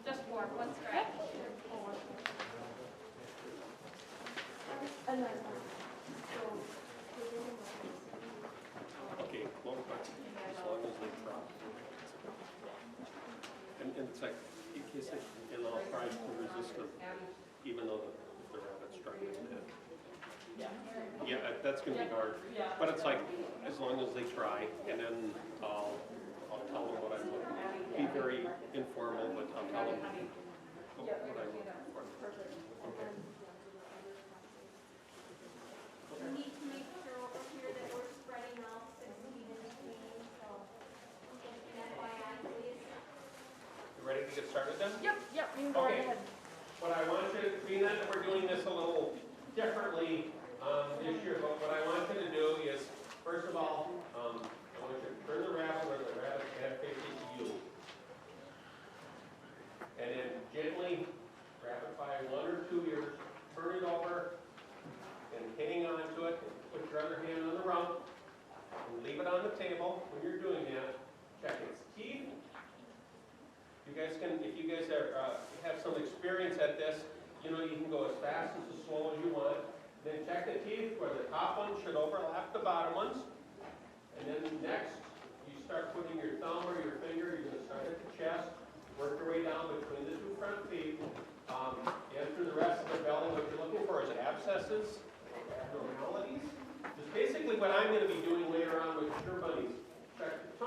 Just four, one stretch. Okay, long back, as long as they drop. And it's like, in case it all tries to resist them, even though the rabbit's trying to hit. Yeah, that's gonna be hard. But it's like, as long as they try, and then I'll tell them what I'm looking for. Be very informal, but I'll tell them what I'm looking for. Okay. We need to make sure over here that we're spreading out 6 feet in between, so an FYI, please. You ready to get started then? Yep, you can go right ahead. What I want you to, being that we're doing this a little differently this year, but what I want you to do is, first of all, I want you to turn the rabbit where the rabbit's head faces you. And then gently grab it by 1 or 2 ears, turn it over, and hang on to it, and put your other hand on the rump, and leave it on the table. When you're doing that, check its teeth. You guys can, if you guys are, have some experience at this, you know you can go as fast as slow as you want. Then check the teeth where the top ones should overlap the bottom ones. And then next, you start putting your thumb or your finger, you're going to start at the chest, work your way down between the 2 front feet, and through the rest of the belly. What you're looking for is abscesses, abnormalities. Just basically what I'm going to be doing later on with your bunnies. Check the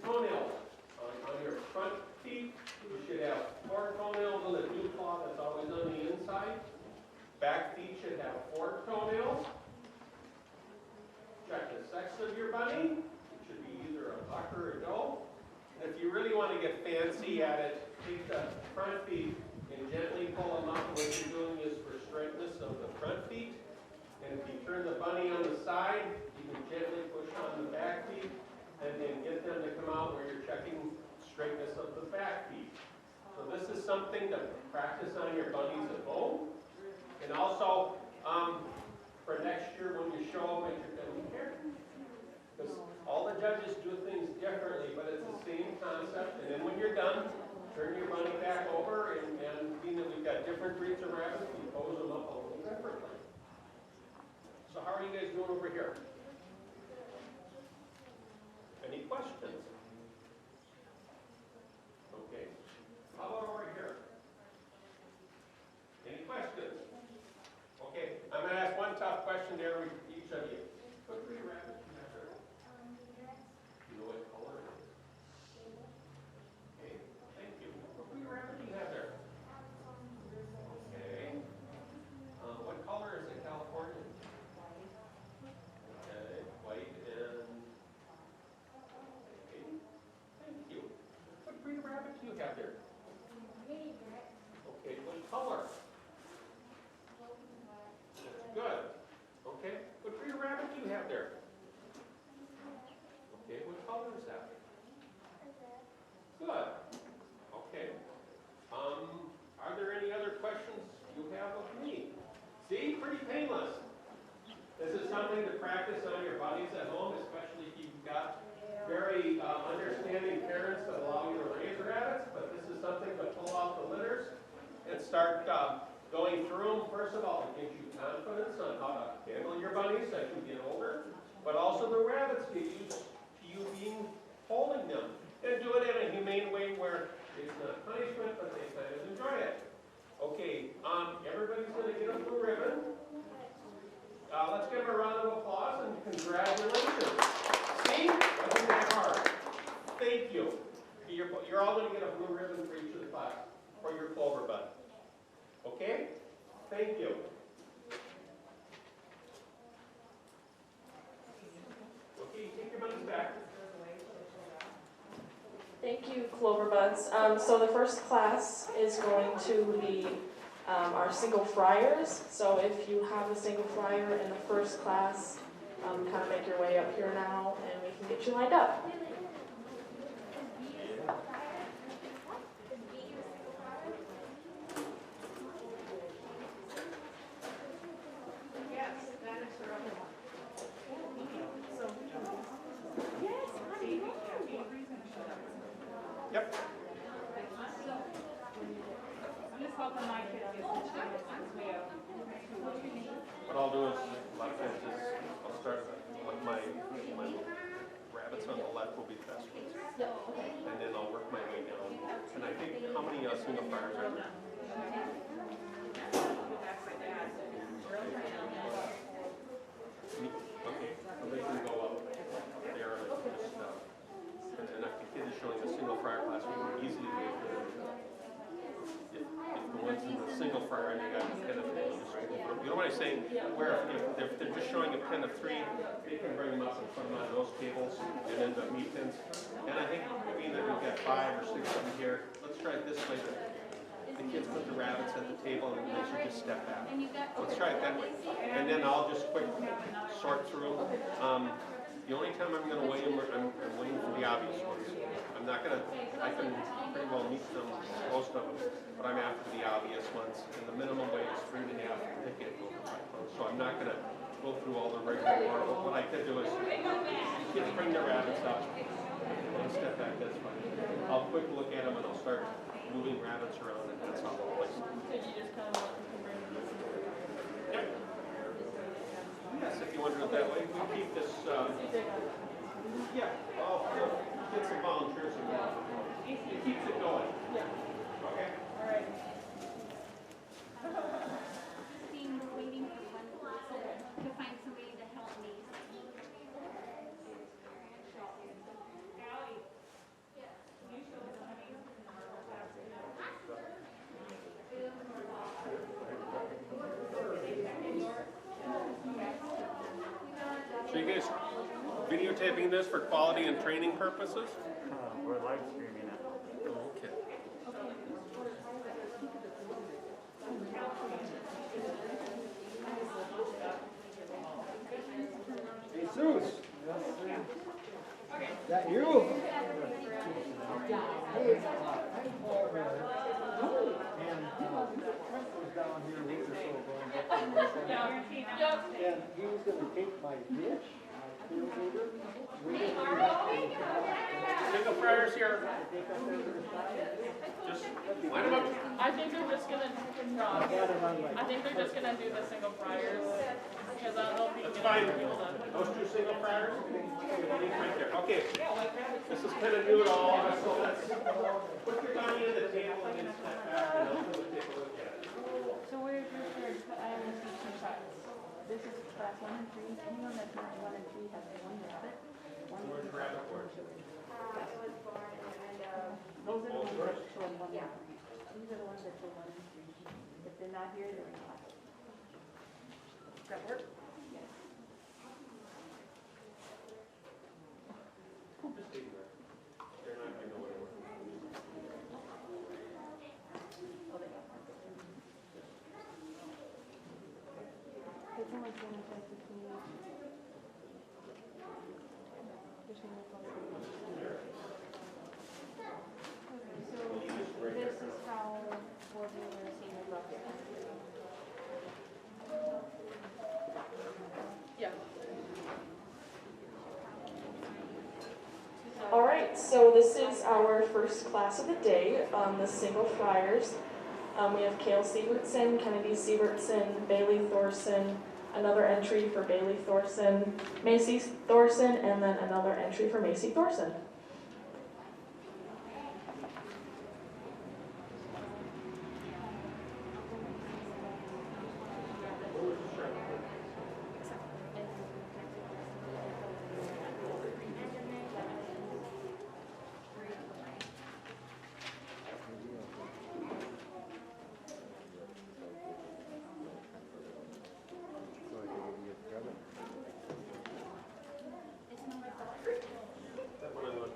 toenails. On your front feet, you should have 4 toenails on the dew claw that's always on the inside. Back feet should have 4 toenails. Check the sex of your bunny. It should be either a buck or a doe. And if you really want to get fancy at it, take the front feet and gently pull them up. What you're doing is for straightness of the front feet. And if you turn the bunny on the side, you can gently push on the back feet and then get them to come out where you're checking straightness of the back feet. So this is something to practice on your bunnies at home. And also, for next year when you show them at your dummy care, because all the judges do things differently, but it's the same concept. And then when you're done, turn your bunny back over, and being that we've got different breeds of rabbits, we pose them up a little differently. So how are you guys doing over here? Any questions? Okay. How about over here? Any questions? Okay, I'm going to ask one tough question to each of you. What breed of rabbit do you have there? You know what color it is? Okay, thank you. What breed of rabbit do you have there? Okay. What color is it, California? Okay, white and... Okay, thank you. What breed of rabbit do you have there? Okay, what color? That's good. Okay, what breed of rabbit do you have there? Okay, what color is that? Good. Okay. Are there any other questions you have of me? See, pretty painless. This is something to practice on your bunnies at home, especially if you've got very understanding parents that allow you to raise rabbits, but this is something to pull out the litters and start going through them. First of all, it gives you confidence on how to handle your bunnies as you get older, but also the rabbits get used to you holding them. And do it in a humane way where it's not punishment, but they kind of enjoy it. Okay, everybody's going to get a blue ribbon. Let's give them a round of applause and congratulations. See? Wasn't that hard? Thank you. You're all going to get a blue ribbon for each of the class for your clover bud. Okay? Thank you. Okay, take your bunnies back. Thank you, Clover Buds. So the first class is going to be our single fryers. So if you have a single fryer in the first class, kind of make your way up here now and we can get you lined up. Yes, that is her other one. Yes, honey. Yep. helping my kids get some students since we have. What I'll do is, a lot of times is, I'll start with my rabbits on the left will be the best ones. And then I'll work my way down. And I think, how many single fires are there? Okay, so they can go up there and just, and if the kid is showing a single fryer class, we can easily make them. If the one's in the single fryer and they got a pen of three, you know what I'm saying? Where if they're just showing a pen of three, they can bring them up and put them on those tables and end up meat pins. And I think, being that we've got 5 or 6 of them here, let's try it this way. The kids put the rabbits at the table and they should just step back. Let's try it that way. And then I'll just quick sort through. The only time I'm going to weigh them, I'm waiting for the obvious ones. I'm not going to, I can pretty well meet them, most of them, but I'm after the obvious ones. And the minimum weight is 3.5 to get over 5 pounds. So I'm not going to go through all the regular order. But what I could do is, kids bring their rabbits up. One step back, that's fine. I'll quick look at them and I'll start moving rabbits around, and that's how I'll place them. Did you just kind of bring them? Yep. Yes, if you want to do it that way. We keep this, yeah, I'll get some volunteers involved. It keeps it going. Yeah. Okay. All right. Being waiting for one person to find somebody to help me. So you guys videotaping this for quality and training purposes? We're live streaming it. Okay. Jesus. Is that you? Hey, I'm Paul Miller. And Trent was down here a week or so ago and got some and he was going to take my dish, my clear Single fryers here. Just line them up. I think they're just gonna I think they're just gonna do the single fryers because I don't know if you That's can fine. get people to. Those 2 single fryers? Right there. Okay. This is kind of new at all, so let's put your money on the table and then step back and I'll take a look at it. So where's your third? I only see 2 shots. This is class 1 and 3. Anyone that's not 1 and 3 has 1 rabbit. Where's the rabbit board? Those are the ones that show 1 and 3. These are the ones that show 1 and 3. If they're not here, they're in class. Does that work? Yes. Just leave them there. They're not going to know what it was. Oh, they got one. There's only 25 between each. There's no problem. Okay, so this is how four-wheeler senior looks. Yeah. All right, so this is our first class of the day, the single fryers. We have Kale Sievertson, Kennedy Sievertson, Bailey Thorson, another entry for Bailey Thorson, Macy Thorson, and then another entry for Macy Thorson. That one on the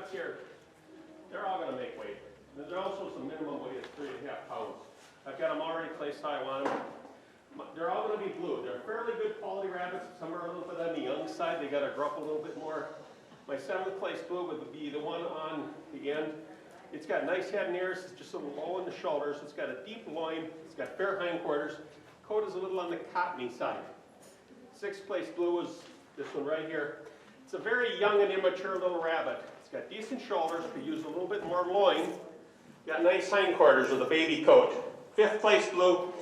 rabbits here, they're all gonna make weight. There's also some minimum weight of 3.5 pounds. I've got them already placed how I want them. They're all gonna be blue. They're fairly good quality rabbits. Some are a little bit on the young side. They gotta grow up a little bit more. My 7th place blue would be the one on the end. It's got nice head and ears. It's just a little low in the shoulders. It's got a deep loin. It's got fair hindquarters. Coat is a little on the cottony side. 6th place blue is this one right here. It's a very young and immature little rabbit. It's got decent shoulders. Could use a little bit more loin. Got nice hindquarters with a baby coat. 5th place blue.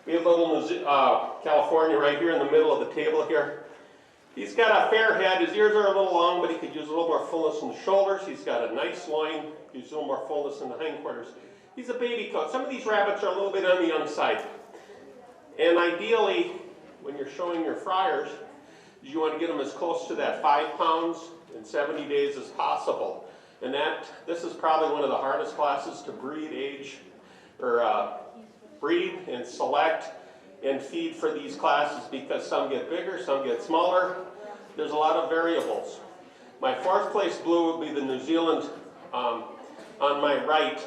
We have a little California right here in the middle of the table here. He's got a fair head. His ears are a little long, but he could use a little more fullness in the shoulders. He's got a nice loin. Use a little more fullness in the hindquarters. He's a baby coat. Some of these rabbits are a little bit on the young side. And ideally, when you're showing your fryers, you want to get them as close to that 5 pounds in 70 days as possible. And this is probably one of the hardest classes to breed, age, or breed and select and feed for these classes because some get bigger, some get smaller. There's a lot of variables. My 4th place blue would be the New Zealand on my right.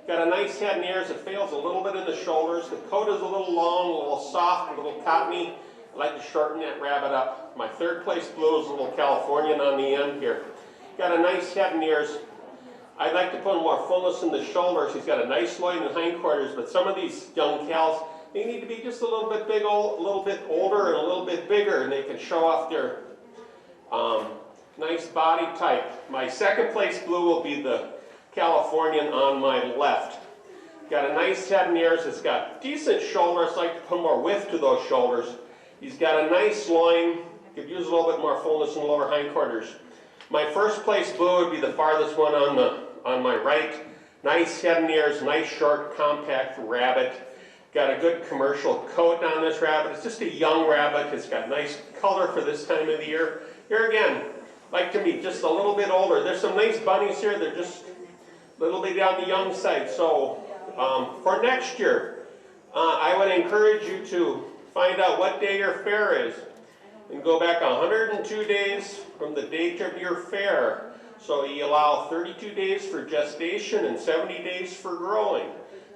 Got a nice head and ears. It fails a little bit in the shoulders. The coat is a little long, a little soft, a little cottony. I like to shorten that rabbit up. My 3rd place blue is a little Californian on the end here. Got a nice head and ears. I'd like to put more fullness in the shoulders. He's got a nice loin and hindquarters, but some of these young cows, they need to be just a little bit big, a little bit older and a little bit bigger, and they can show off their nice body type. My 2nd place blue will be the Californian on my left. Got a nice head and ears. It's got decent shoulders. I like to put more width to those shoulders. He's got a nice loin. Could use a little bit more fullness in the lower hindquarters. My 1st place blue would be the farthest one on my right. Nice head and ears, nice short compact rabbit. Got a good commercial coat on this rabbit. It's just a young rabbit. It's got nice color for this time of the year. Here again, like to be just a little bit older. There's some nice bunnies here. They're just a little bit on the young side. So for next year, I would encourage you to find out what day your fair is and go back 102 days from the date of your fair. So you allow 32 days for gestation and 70 days for growing.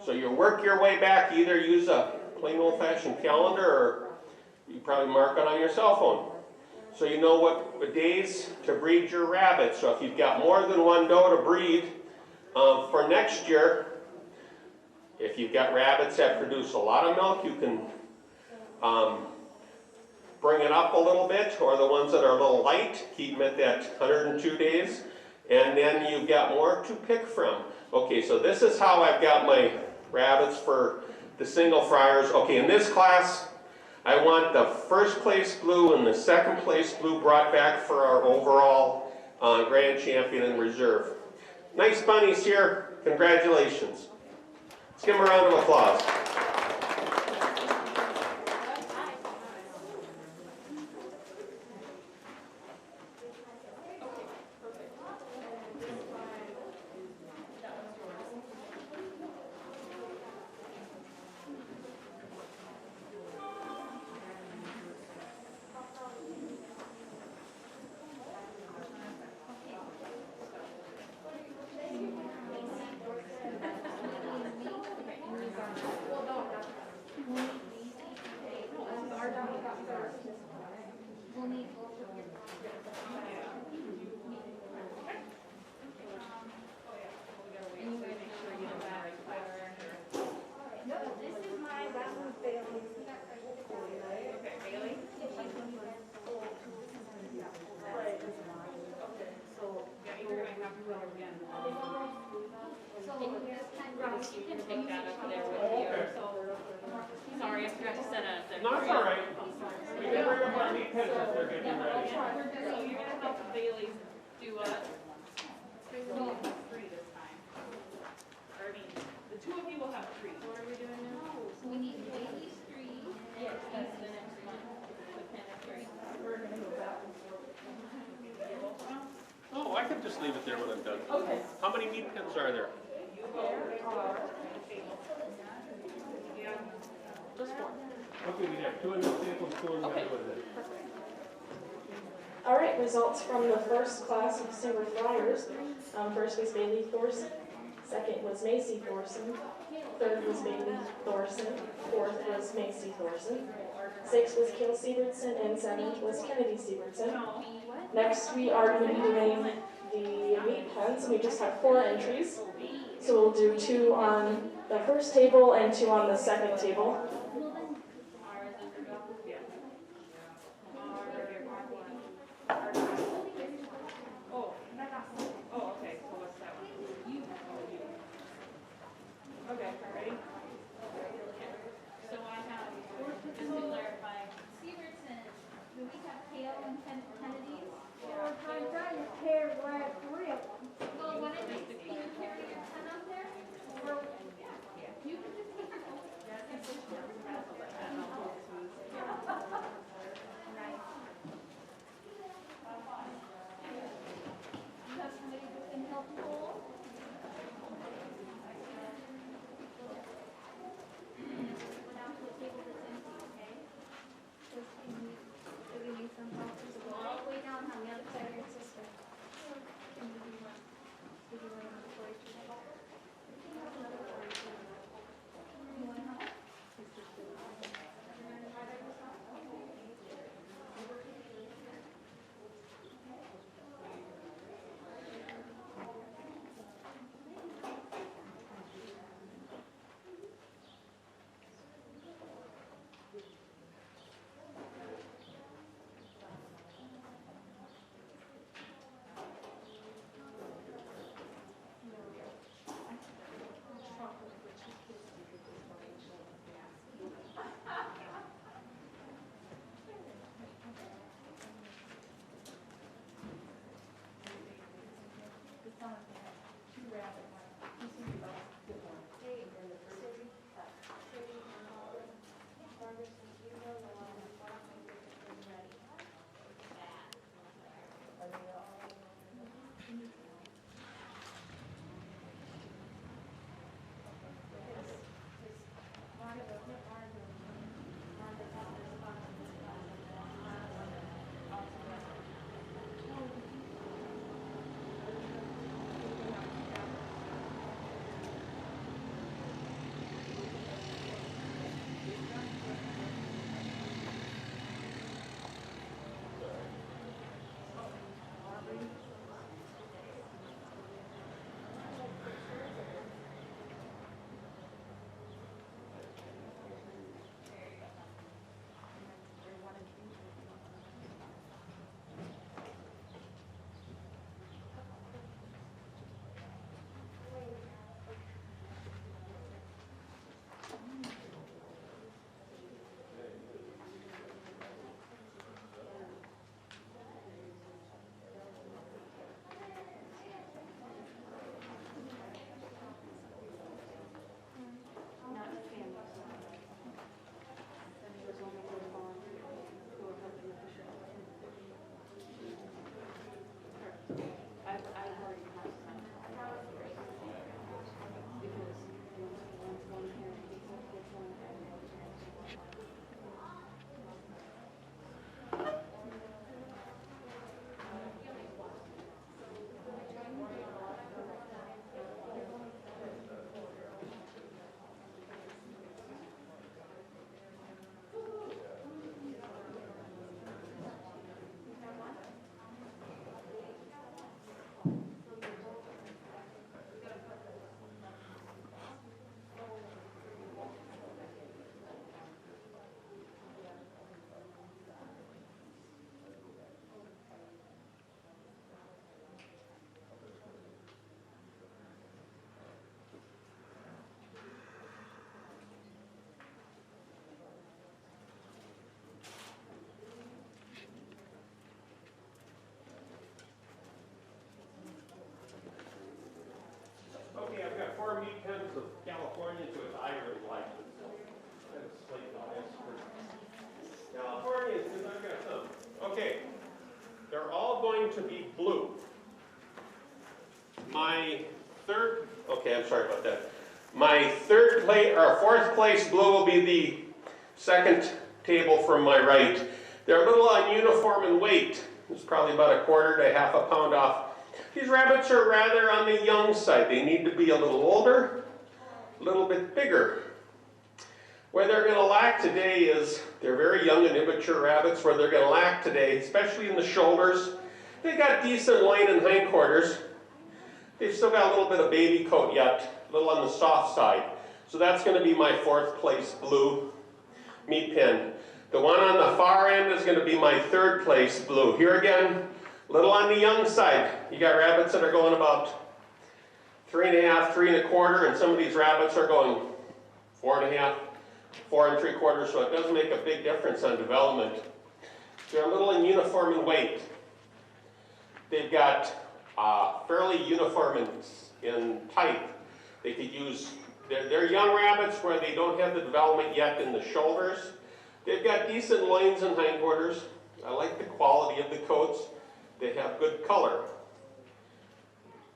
So you work your way back. Either use a plain old-fashioned calendar or you probably mark it on your cell phone. So you know what days to breed your rabbits. So if you've got more than one doe to breed for next year, if you've got rabbits that produce a lot of milk, you can bring it up a little bit, or the ones that are a little light, keep them at that 102 days, and then you've got more to pick from. Okay, so this is how I've got my rabbits for the single fryers. Okay, in this class, I want the 1st place blue and the 2nd place blue brought back for our overall grand champion and reserve. Nice bunnies here. Congratulations. Let's give them a round of applause. Ross, you can take that up there with you. So, sorry, I forgot to set up. No, it's all right. We can bring up our meat pens if they're getting ready. So you're gonna help the Baileys do what? Three this time. Or I mean, the 2 of you will have 3. What are we doing now? We need Bailey's 3. Yes, that's the next month. The pen of 3. We're gonna go back and forth. Oh, I can just leave it there when I'm done. Okay. How many meat pens are there? Just 4. Okay, we have 2 in the table and 2 in the Okay. other one. All right, results from the first class of single fryers. First was Bailey Thorson, second was Macy Thorson, third was Bailey Thorson, fourth was Macy Thorson, sixth was Kale Siebertson, and seventh was Kennedy Siebertson. Next, we are going to be doing the meat pens, and we just have 4 entries. So we'll do 2 on the first table and 2 on the second table. Oh, okay, so what's that one? Okay, ready? So I have, just to clarify, Severson, do we have Kale and Kennedy's? Well, I'm trying to pair grab 3 of them. Well, when I just, can you carry your pen up there? Or, you can just take your own. Right. You have somebody who can help pull? Go down to the table that's empty, okay? Do we need some help? So go all the way down on the other side of your sister. Can you do one? Do you want to play to the help? You want help? Okay, I've got 4 meat pens of California to an Irish license. That's slate on this for California, since I've got some. Okay, they're all going to be blue. My third, okay, I'm sorry about that. My third place, or fourth place blue will be the second table from my right. They're a little ununiform in weight. It's probably about 1/4 to 1/2 pound off These rabbits are rather on the young side. They need to be a little older, a little bit bigger. Where they're going to lack today is, they're very young and immature rabbits, where they're going to lack today, especially in the shoulders. They got decent loin and hindquarters. They've still got a little bit of baby coat yet, a little on the soft side. So that's going to be my 4th place blue meat pen. The one on the far end is going to be my 3rd place blue. Here again, a little on the young side. You got rabbits that are going about 3.5, 3 1/4, and some of these rabbits are going 4.5, 4 3/4, so it doesn't make a big difference on development. They're a little uniform in weight. They've got fairly uniform in height. They could use, they're young rabbits where they don't have the development yet in the shoulders. They've got decent loins and hindquarters. I like the quality of the coats. They have good color.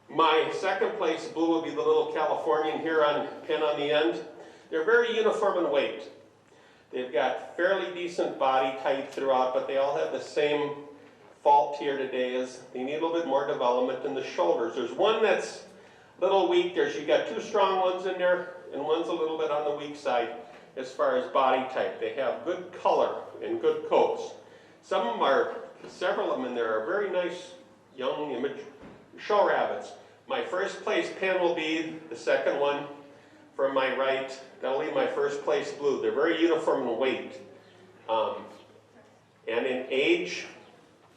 My 2nd place blue will be the little Californian Huron pin on the end. They're very uniform in weight. They've got fairly decent body type throughout, but they all have the same fault here today is they need a little bit more development in the shoulders. There's one that's a little weak. You got 2 strong ones in there, and one's a little bit on the weak side as far as body type. They have good color and good coats. Some of them are, several of them in there are very nice young image show rabbits. My 1st place pen will be the 2nd one from my right. That'll be my 1st place blue. They're very uniform in weight. And in age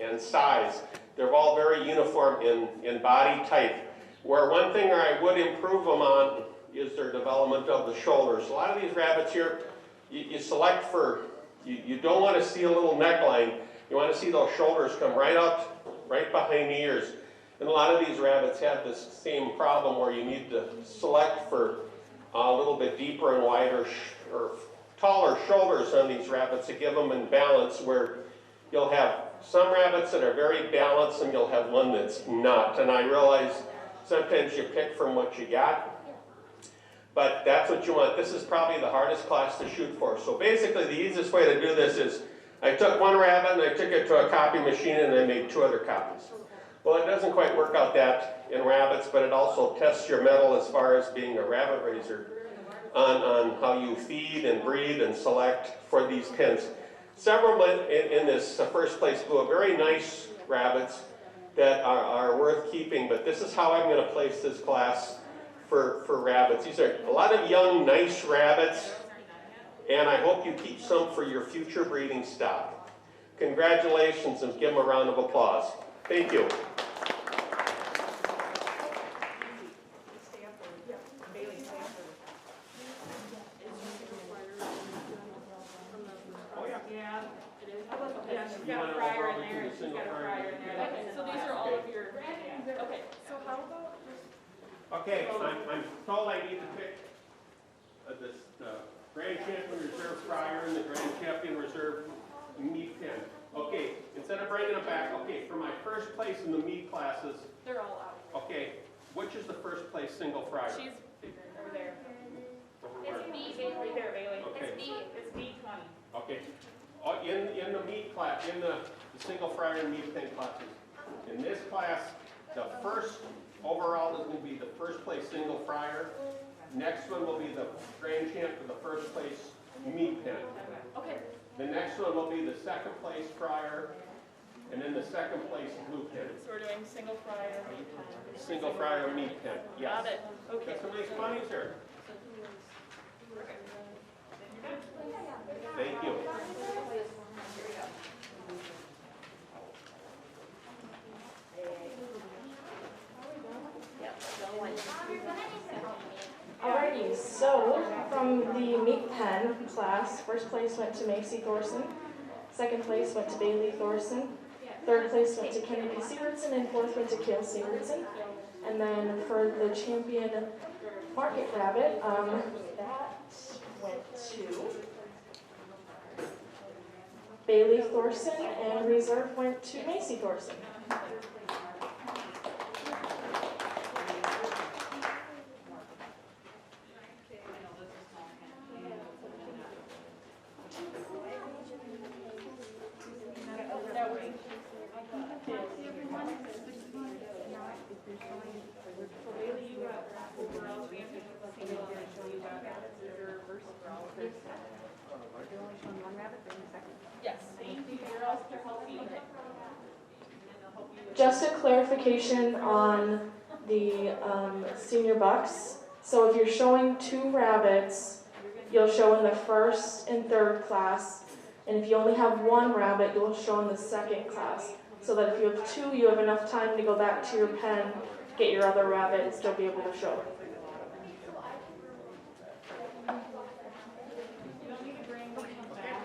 and size. They're all very uniform in body type. Where one thing I would improve them on is their development of the shoulders. A lot of these rabbits here, you select for, you don't want to see a little neckline. You want to see those shoulders come right up, right behind the ears. And a lot of these rabbits have this same problem where you need to select for a little bit deeper and wider or taller shoulders on these rabbits to give them in balance, where you'll have some rabbits that are very balanced and you'll have one that's not. And I realize sometimes you pick from what you got, but that's what you want. This is probably the hardest class to shoot for. So basically the easiest way to do this is I took one rabbit and I took it to a copy machine and I made 2 other copies. Well, it doesn't quite work out that in rabbits, but it also tests your mettle as far as being a rabbit raiser on how you feed and breed and select for these pens. Several in this 1st place blue are very nice rabbits that are worth keeping, but this is how I'm going to place this class for rabbits. These are a lot of young, nice rabbits, and I hope you keep some for your future breeding stock. Congratulations, and give them a round of applause. Thank you. Yeah, she's got a fryer in there, and she's got a fryer in there. Okay, so these are all of your, okay, so how about just... Okay, I'm told I need to pick the Grand Champion Reserve fryer and the Grand Champion Reserve meat pen. Okay, instead of bringing it back, okay, for my 1st place in the meat classes, They're all out. okay, which is the 1st place single fryer? She's over there. Over where? It's B, Right there, Bailey. Okay. it's B. It's B20. Okay, in the meat class, in the single fryer and meat pen classes, in this class, the 1st overall is going to be the 1st place single fryer. Next one will be the Grand Champ for the 1st place meat pen. Okay. The next one will be the 2nd place fryer, and then the 2nd place blue pen. So we're doing single fryer, meat pen. Single fryer meat pen, yes. Got it. Okay. Got some nice bunnies here. Thank you. Alrighty, so from the meat pen class, 1st place went to Macy Thorson, 2nd place went to Bailey Thorson, 3rd place went to Kenny P. Sigurdson, and 4th went to Kale Sigurdson. And then for the champion market rabbit, that went to Bailey Thorson, and reserve went to Macy Thorson. first for all of this. You're only showing one rabbit, then the second. Yes, thank you, you're all supposed to help me. And then they'll help you with. Just a clarification on the senior bucks. So if you're showing 2 rabbits, you'll show in the first and third class. And if you only have 1 rabbit, you'll show in the second class. So that if you have 2, you have enough time to go back to your pen, get your other rabbit, and still be able to show. You don't need to bring them back.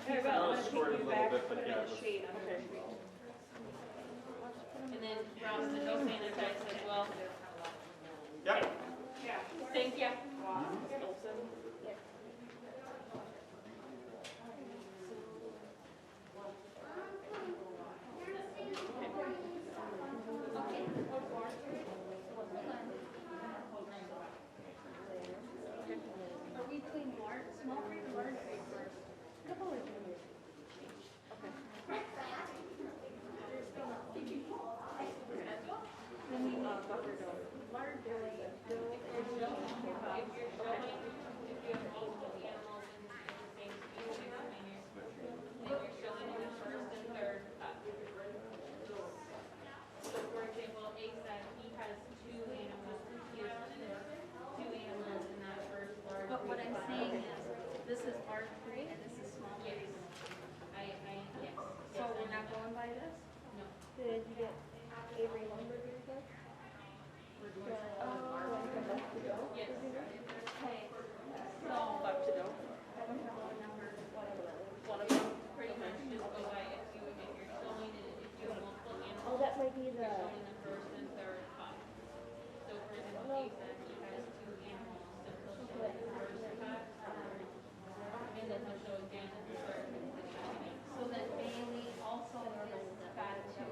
Here, Bill, I'm gonna take you back, put it in the shade under the tree. And then Ross, the no sanitize as well. Yep. Yeah. Thank you. Are we doing small free or large free first? But what I'm saying is, this is large free and this is small free. Yes. So we're not going by this? No. Did you get Avery lumber here yet? Yes. Okay, so Left to go. I don't have one number. One of them. Pretty much just go by if you're showing it, if you have multiple animals. Oh, that might be You're the, showing the first and third pot. So for example, he said he has 2 animals, so he'll show the first pot, and then he'll show again the third. So then Bailey also is got 2.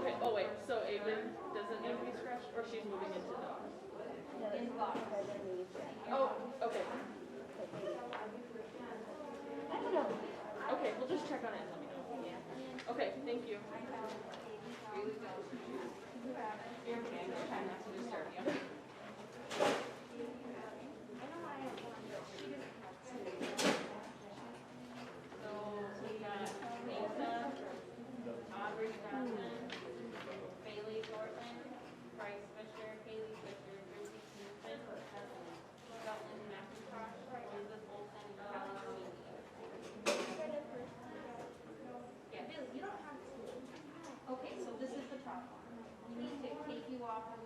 Okay, oh wait, so Avery doesn't need to be scratched, or she's moving into the. In box. Oh, okay. I don't know. Okay, we'll just check on it and let me know. Okay, thank you. You're okay, I'm just trying not to disturb you. So we got Lisa, Aubrey Johnson, Bailey Thornton, Bryce Fisher, Haley Fisher, Chrissy Knudsen, Rutland McIntosh, Elizabeth Olsen, and Kelly Sweeney. Yeah, Bailey, you don't have to. Okay, so this is the top one. We need to take you off of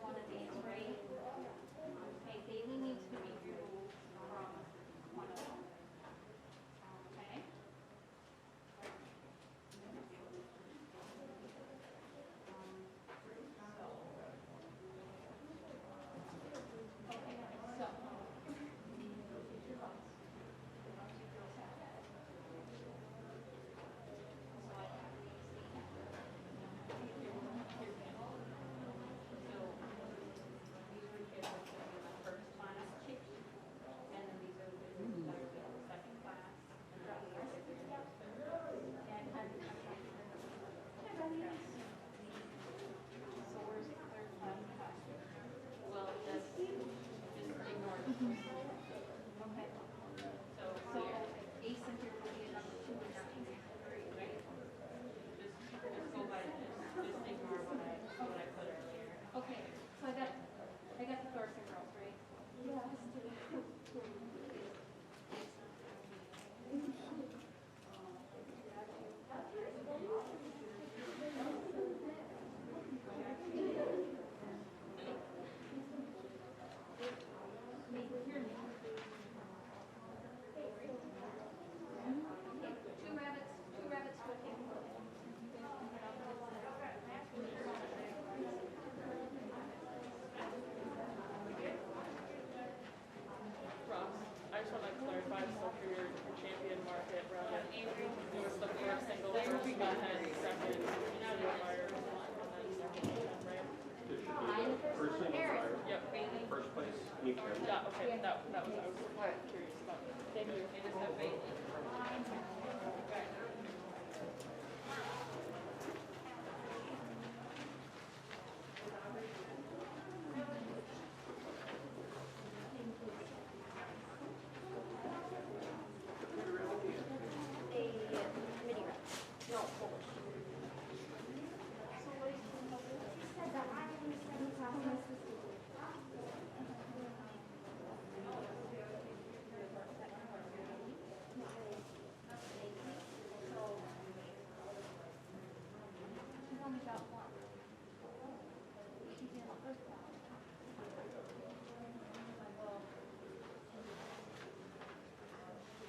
Okay, that was, I was curious about. Thank you. They just have Bailey.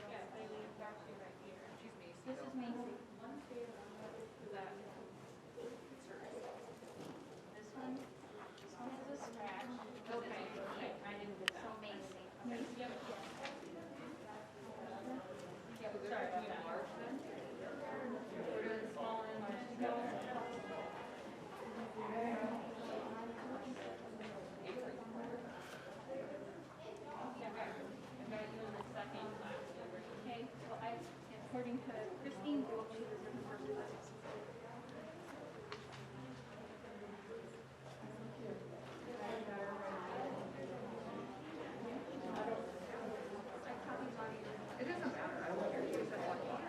Yeah, Bailey's actually right here. She's Macy. This is Macy. Is that? This one is a scratch. Okay, okay, I didn't get that. So Macy. Yep. Yep, sorry about that. We're doing small and large together. I've got you in the second class. Okay, so according to Christine, she was in the first class. It doesn't matter, I don't care, you said one class.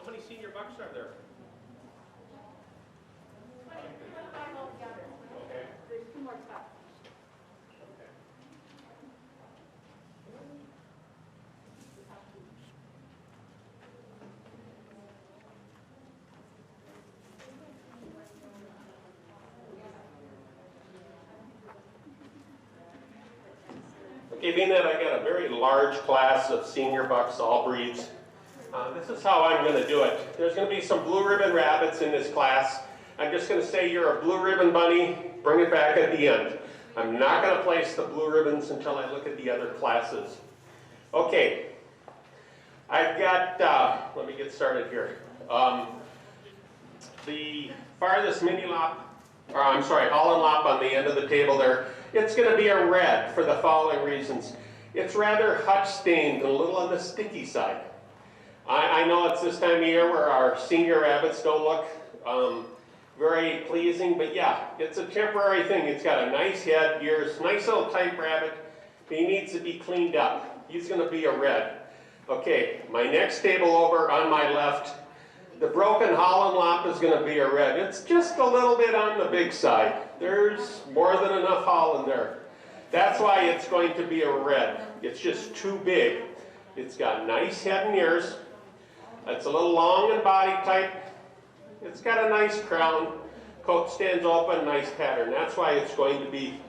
How many senior bucks are there? Okay. There's 2 more spots. Okay, being that I got a very large class of senior bucks, all breeds, this is how I'm going to do it. There's going to be some blue ribbon rabbits in this class. I'm just going to say you're a blue ribbon bunny, bring it back at the end. I'm not gonna place the blue ribbons until I look at the other classes. Okay, I've got, let me get started here. The farthest mini lop, or I'm sorry, Holland lop on the end of the table there, it's gonna be a red for the following reasons. It's rather hutch stained and a little on the sticky side. I know it's this time of year where our senior rabbits don't look very pleasing, but yeah, it's a temporary thing. It's got a nice head, ears, nice little tight rabbit. He needs to be cleaned up. He's gonna be a red. Okay, my next table over on my left, the broken Holland lop is gonna be a red. It's just a little bit on the big side. There's more than enough Holland there. That's why it's going to be a red. It's just too big. It's got nice head and ears. It's a little long and body type. It's got a nice crown. Coat stands open, nice pattern. That's why it's going to be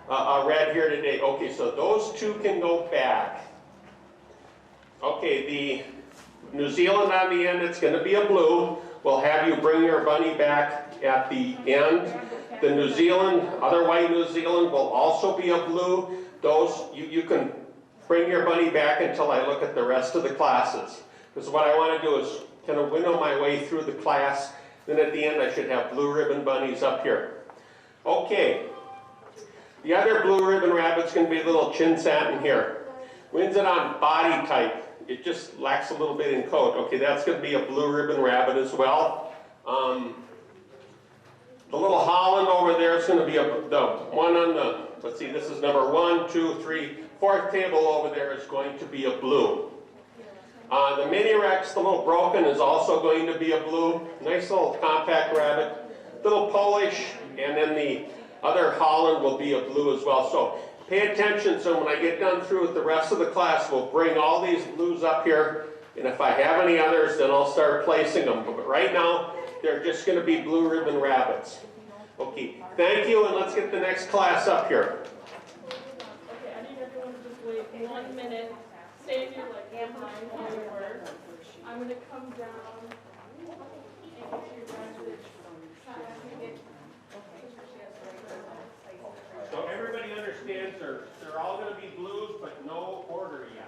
a red here today. Okay, so those two can go back. Okay, the New Zealand on the end, it's going to be a blue. We'll have you bring your bunny back at the end. The New Zealand, other white New Zealand will also be a blue. Those, you can bring your bunny back until I look at the rest of the classes. Because what I want to do is kind of winnow my way through the class. Then at the end I should have blue ribbon bunnies up here. Okay. The other blue ribbon rabbit's going to be a little chin satin here. Wins it on body type. It just lacks a little bit in coat. Okay, that's going to be a blue ribbon rabbit as well. The little Holland over there is going to be the one on the, let's see, this is number 1, 2, 3, 4th table over there is going to be a blue. The Mini Rex, the little broken, is also going to be a blue. Nice little compact rabbit. Little Polish, and then the other Holland will be a blue as well. So pay attention, so when I get done through with the rest of the class, we'll bring all these blues up here, and if I have any others, then I'll start placing them. But right now, they're just going to be blue ribbon rabbits. Okay, thank you, and let's get the next class up here. Okay, I need everyone to just wait 1 minute. Stay in your like behind while you work. I'm gonna come down and get your guys' So everybody understands they're all going to be blues, but no order yet.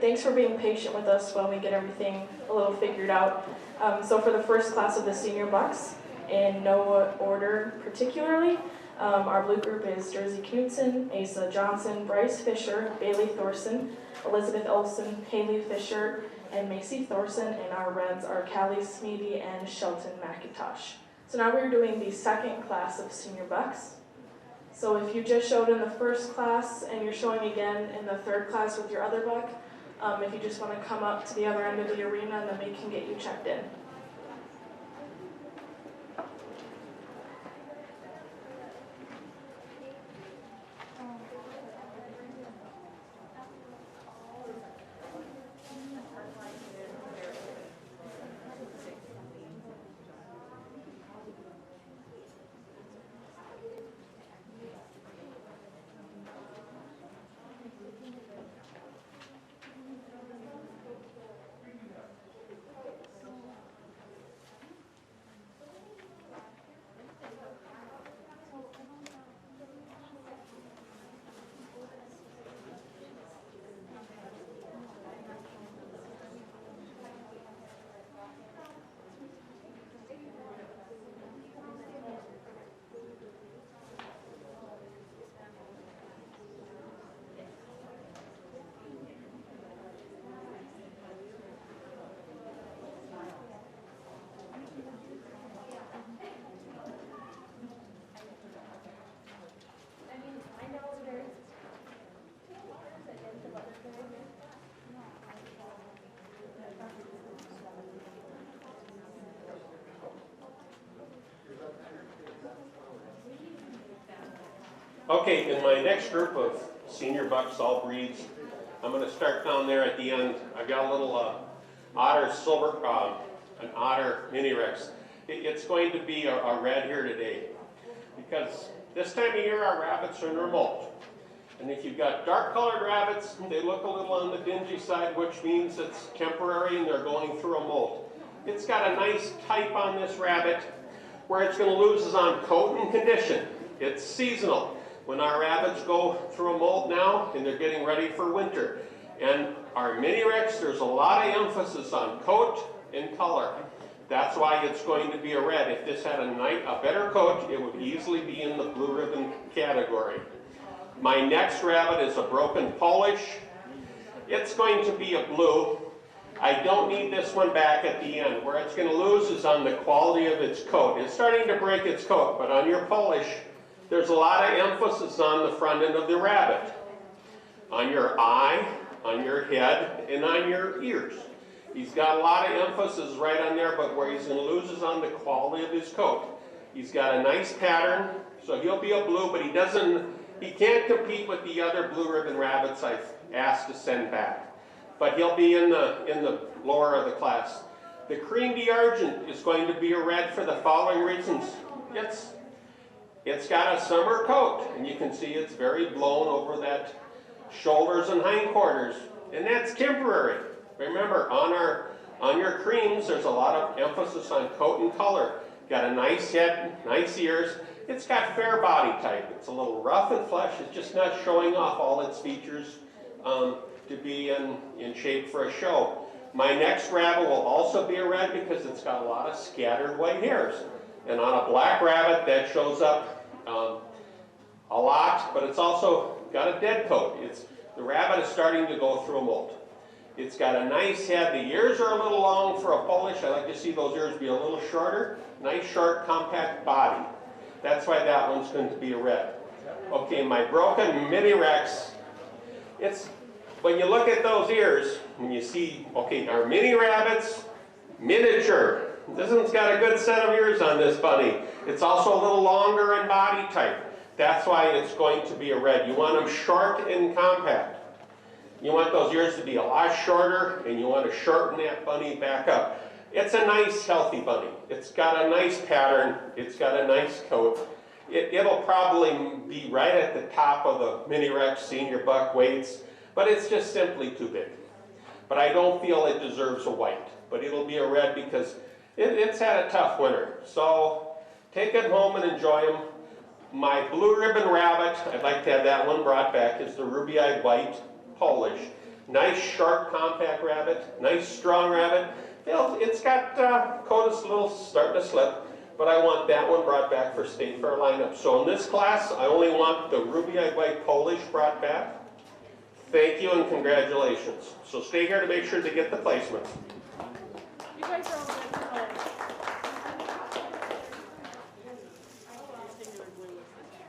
thanks for being patient with us while we get everything a little figured out. So for the first class of the senior bucks, in no order particularly, our blue group is Jersey Knudsen, Asa Johnson, Bryce Fisher, Bailey Thorson, Elizabeth Olson, Haley Fisher, and Macy Thorson, and our reds are Callie Smeedy and Shelton McIntosh. So now we're doing the second class of senior bucks. So if you just showed in the first class and you're showing again in the third class with your other buck, if you just want to come up to the other end of the arena, and then we can get you checked in. Okay, in my next group of senior bucks, all breeds, I'm going to start down there at the end. I've got a little otter silver, an otter mini Rex. It's going to be a red here today because this time of year our rabbits are in their molt. And if you've got dark colored rabbits, they look a little on the dingy side, which means it's temporary and they're going through a molt. It's got a nice type on this rabbit. Where it's going to lose is on coat and condition. It's seasonal. When our rabbits go through a molt now and they're getting ready for winter. And our mini Rex, there's a lot of emphasis on coat and color. That's why it's going to be a red. If this had a better coat, it would easily be in the blue ribbon category. My next rabbit is a broken Polish. It's going to be a blue. I don't need this one back at the end. Where it's going to lose is on the quality of its coat. It's starting to break its coat, but on your Polish, there's a lot of emphasis on the front end of the rabbit. On your eye, on your head, and on your ears. He's got a lot of emphasis right on there, but where he's going to lose is on the quality of his coat. He's got a nice pattern, so he'll be a blue, but he can't compete with the other blue ribbon rabbits I've asked to send back. But he'll be in the lower of the class. The cream d'argent is going to be a red for the following reasons. It's got a summer coat, and you can see it's very blown over that shoulders and hindquarters, and that's temporary. Remember, on your creams, there's a lot of emphasis on coat and color. Got a nice head, nice ears. It's got fair body type. It's a little rough and flesh. It's just not showing off all its features to be in shape for a show. My next rabbit will also be a red because it's got a lot of scattered white hairs. And on a black rabbit, that shows up a lot, but it's also got a dead coat. The rabbit is starting to go through a molt. It's got a nice head. The ears are a little long for a Polish. I like to see those ears be a little shorter. Nice, short, compact body. That's why that one's going to be a red. Okay, my broken mini Rex. When you look at those ears, when you see, okay, our mini rabbits, miniature. This one's got a good set of ears on this bunny. It's also a little longer in body type. That's why it's going to be a red. You want them short and compact. You want those ears to be a lot shorter, and you want to shorten that bunny back up. It's a nice, healthy bunny. It's got a nice pattern. It's got a nice coat. It'll probably be right at the top of the mini Rex senior buck weights, but it's just simply too big. But I don't feel it deserves a white. But it'll be a red because it's had a tough winter. So take it home and enjoy them. My blue ribbon rabbit, I'd like to have that one brought back, is the ruby-eyed white Polish. Nice, sharp, compact rabbit. Nice, strong rabbit. It's got coat is a little starting to slip, but I want that one brought back for state fair lineup. So in this class, I only want the ruby-eyed white Polish brought back. Thank you and congratulations. So stay here to make sure to get the placements. You guys are all good to go.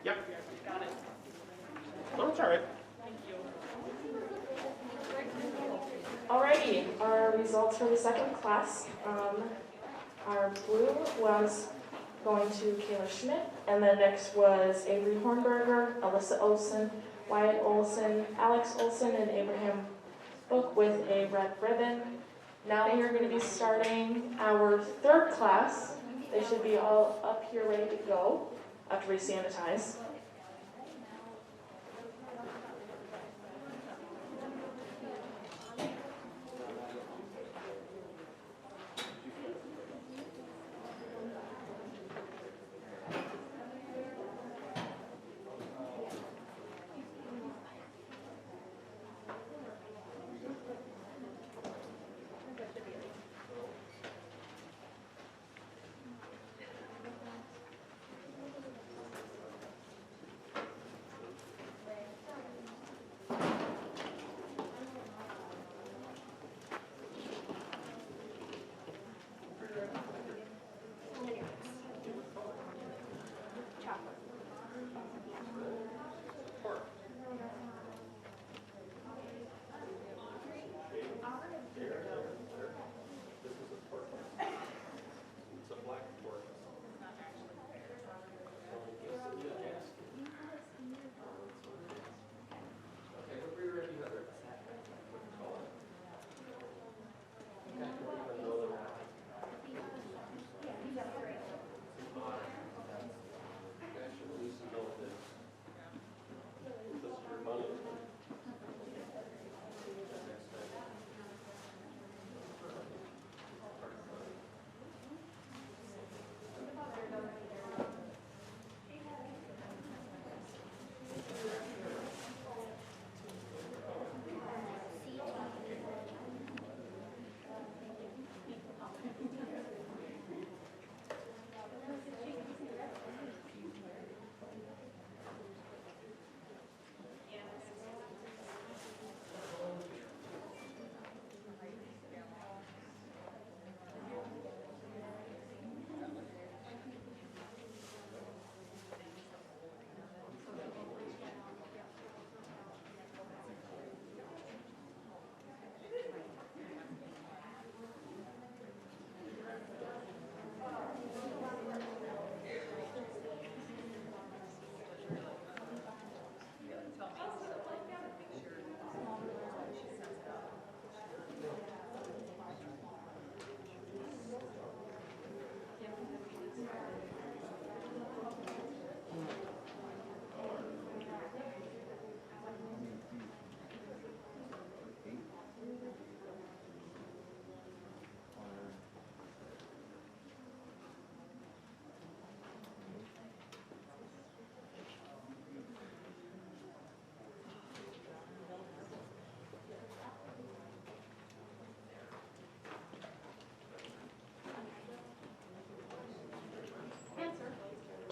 Yep. Got it. Oh, it's all right. Thank you. Alrighty, our results for the second class. Our blue was going to Kayla Schmidt, and then next was Avery Hornberger, Alyssa Olson, Wyatt Olson, Alex Olson, and Abraham Book with a red ribbon. Now we are going to be starting our third class. They should be all up here ready to go after we sanitize.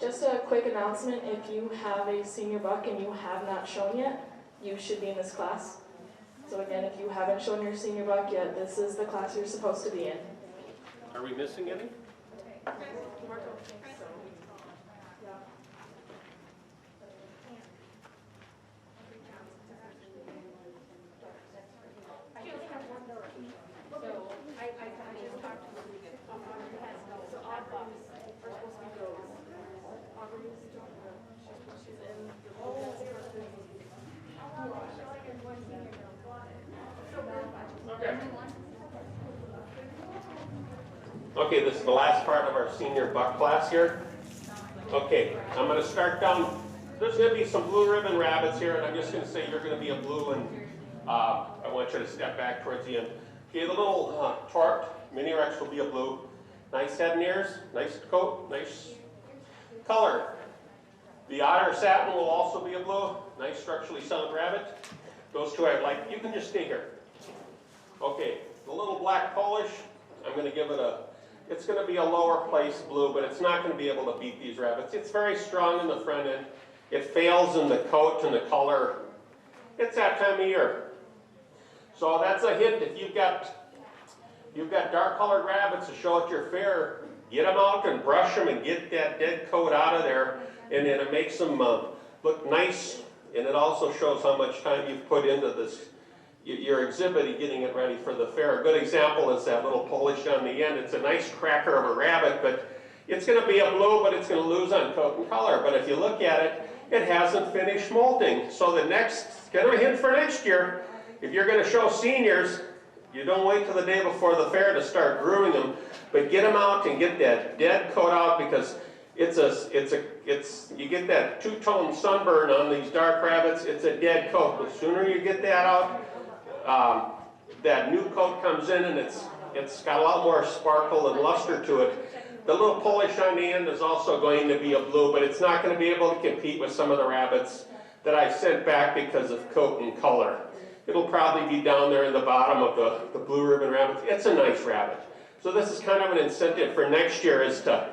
Just a quick announcement, if you have a senior buck and you have not shown yet, you should be in this class. So again, if you haven't shown your senior buck yet, this is the class you're supposed to be in. Are we missing any? Okay, this is the last part of our senior buck class here. Okay, I'm going to start down. There's going to be some blue ribbon rabbits here, and I'm just going to say you're going to be a blue, and I want you to step back towards the end. Okay, the little tort, mini rex will be a blue. Nice head and ears, nice coat, nice color. The otter satin will also be a blue. Nice structurally sound rabbit. Those two I'd like. You can just stay here. Okay, the little black Polish, I'm gonna give it it's gonna be a lower place blue, but it's not gonna be able to beat these rabbits. It's very strong in the front end. It fails in the coat and the color. It's that time of year. So that's a hint. If you've got dark colored rabbits to show at your fair, get them out and brush them and get that dead coat out of there, and then it makes them look nice, and it also shows how much time you've put into this, your exhibit and getting it ready for the fair. A good example is that little Polish on the end. It's a nice cracker of a rabbit, but it's going to be a blue, but it's going to lose on coat and color. But if you look at it, it hasn't finished molting. So the next, get a hint for next year, if you're going to show seniors, you don't wait till the day before the fair to start grooming them, but get them out and get that dead coat out, because you get that two-tone sunburn on these dark rabbits. It's a dead coat. The sooner you get that out, that new coat comes in, and it's got a lot more sparkle and luster to it. The little Polish on the end is also going to be a blue, but it's not going to be able to compete with some of the rabbits that I sent back because of coat and color. It'll probably be down there in the bottom of the blue ribbon rabbits. It's a nice rabbit. So this is kind of an incentive for next year, is to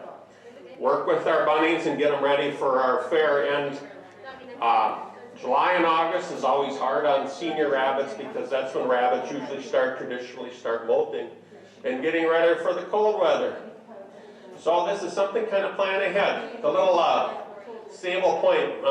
work with our bunnies and get them ready for our fair. And July and August is always hard on senior rabbits, because that's when rabbits usually traditionally start molting and getting ready for the cold weather. So this is something kind of plan ahead. The little Sable Point,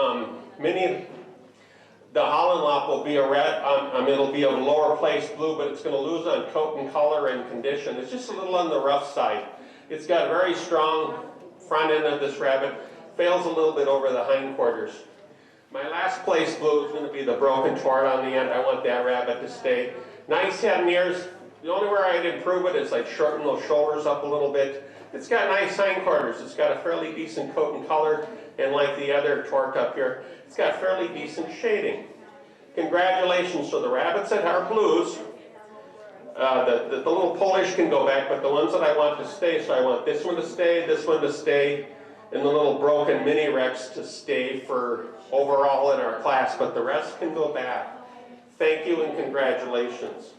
the Holland Lop will be a red, it'll be a lower place blue, but it's going to lose on coat and color and condition. It's just a little on the rough side. It's got a very strong front end of this rabbit, fails a little bit over the hindquarters. My last place blue is going to be the broken twart on the end. I want that rabbit to stay. Nice head and ears. The only where I'd improve it is like shorten those shoulders up a little bit. It's got nice hindquarters. It's got a fairly decent coat and color, and like the other twart up here, it's got fairly decent shading. Congratulations to the rabbits that are blues. The little Polish can go back, but the ones that I want to stay, so I want this one to stay, and the little broken mini Rex to stay for overall in our class, but the rest can go back. Thank you and congratulations.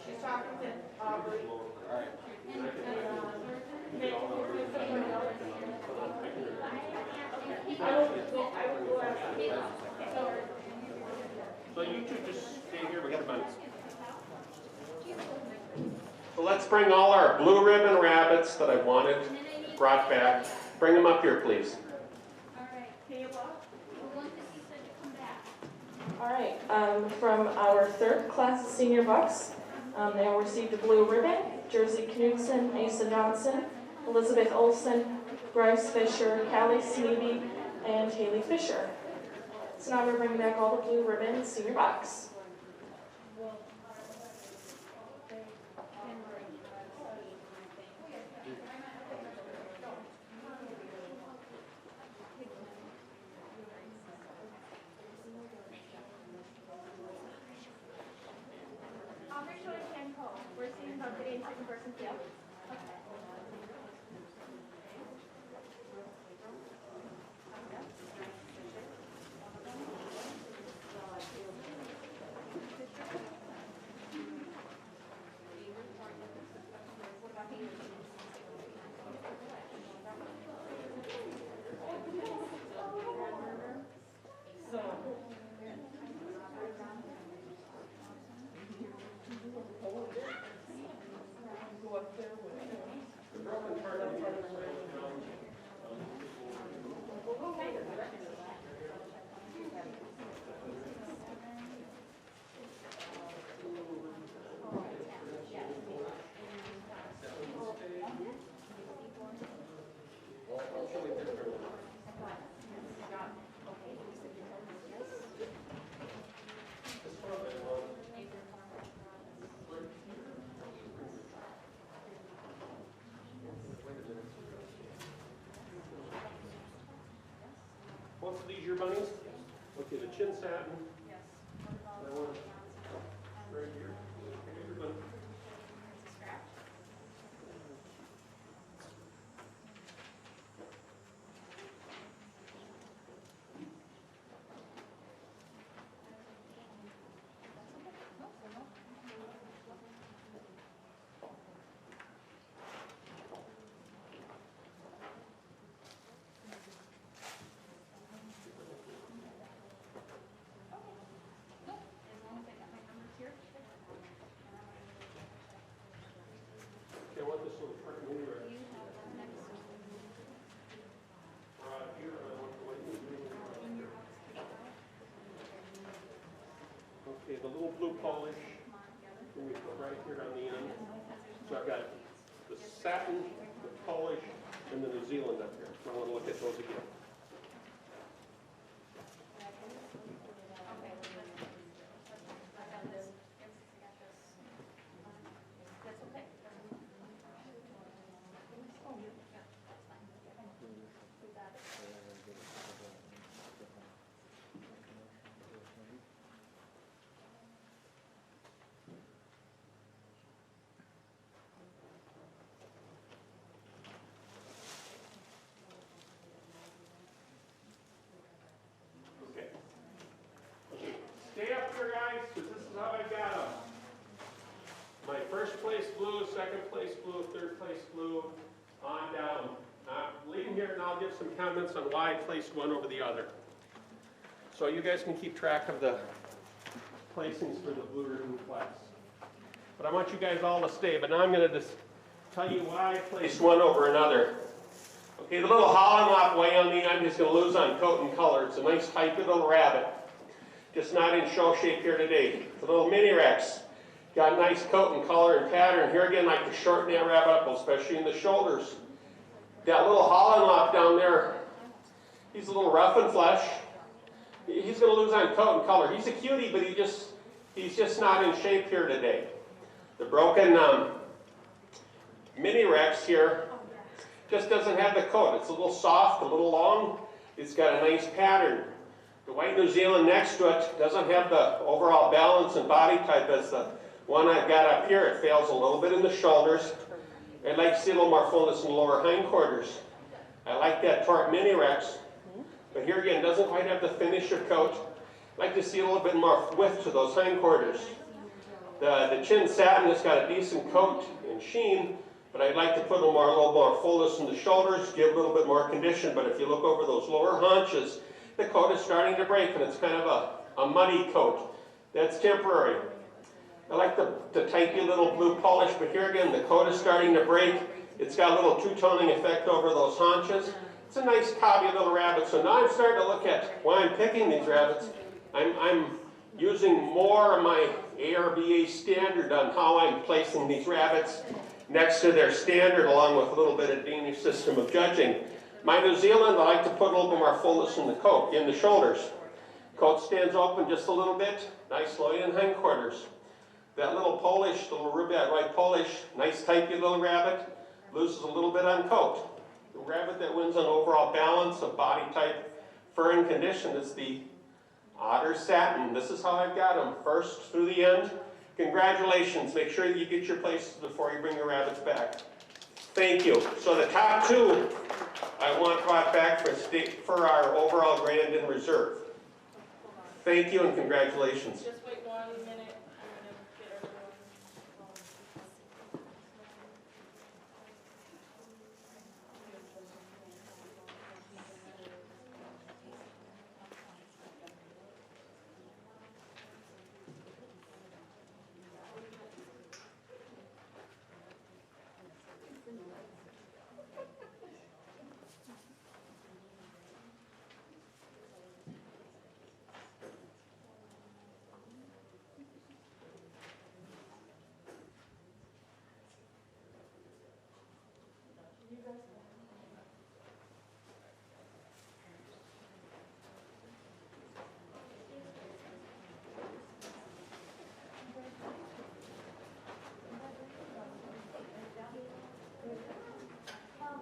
She's talking to Aubrey. So you two just stay here, we got a bunch. So let's bring all our blue ribbon rabbits that I wanted brought back. Bring them up here, please. All right, Kayla, the ones that you said to come back. All right, from our third class of senior bucks, they all received a blue ribbon: Jersey Knudsen, Asa Johnson, Elizabeth Olson, Bryce Fisher, Callie Sneeby, and Haley Fisher. So now we're bringing back all the blue ribbon senior bucks. Aubrey showed a hand pose. We're seeing about the second person feel. Both of these your bunnies? Okay, the chin satin. Yes. That one right here. Okay, your bunny. the little blue polish, and we put right here on the end. So I've got the satin, the polish, and the New Zealand up here. So I want to look at those again. Okay. Okay. Stay up here, guys, because this is how I got them. My first place blue, second place blue, third place blue, on down. I'm leaving here and I'll give some comments on why I placed one over the other. So you guys can keep track of the placings for the blue ribbon class. But I want you guys all to stay, but now I'm going to just tell you why I placed one over another. Okay, the little hollow knot way on the end is going to lose on coat and color. It's a nice tight little rabbit. Just not in show shape here today. The little mini Rex. Got nice coat and color and pattern. Here again, I like to shorten that rabbit up, especially in the shoulders. That little hollow knot down there, he's a little rough and flesh. He's going to lose on coat and color. He's a cutie, but he's just not in shape here today. The broken mini Rex here just doesn't have the coat. It's a little soft, a little long. It's got a nice pattern. The white New Zealand next to it doesn't have the overall balance and body type as the one I've got up here. It fails a little bit in the shoulders. I'd like to see a little more fullness in the lower hindquarters. I like that Torque Mini Rex, but here again, doesn't quite have the finish of coat. I'd like to see a little bit more width to those hindquarters. The chin satin has got a decent coat and sheen, but I'd like to put a little more fullness in the shoulders, give a little bit more condition. But if you look over those lower haunches, the coat is starting to break, and it's kind of a muddy coat. That's temporary. I like the tightly little blue polish, but here again, the coat is starting to break. It's got a little two-toning effect over those haunches. It's a nice cobby little rabbit. So now I'm starting to look at why I'm picking these rabbits. I'm using more of my ARBA standard on how I'm placing these rabbits next to their standard, along with a little bit of Danish system of judging. My New Zealand, I like to put a little bit more fullness in the coat, in the shoulders. Coat stands open just a little bit, nice loin and hindquarters. That little Polish, the little Rubat white Polish, nice tightly little rabbit, loses a little bit on coat. The rabbit that wins on overall balance of body type, fur and condition is the Otter Satin. This is how I've got them, first through the end. Congratulations. Make sure that you get your places before you bring your rabbits back. Thank you. So the top two I want brought back for our overall grand and reserve. Thank you and congratulations. Just wait 1 minute.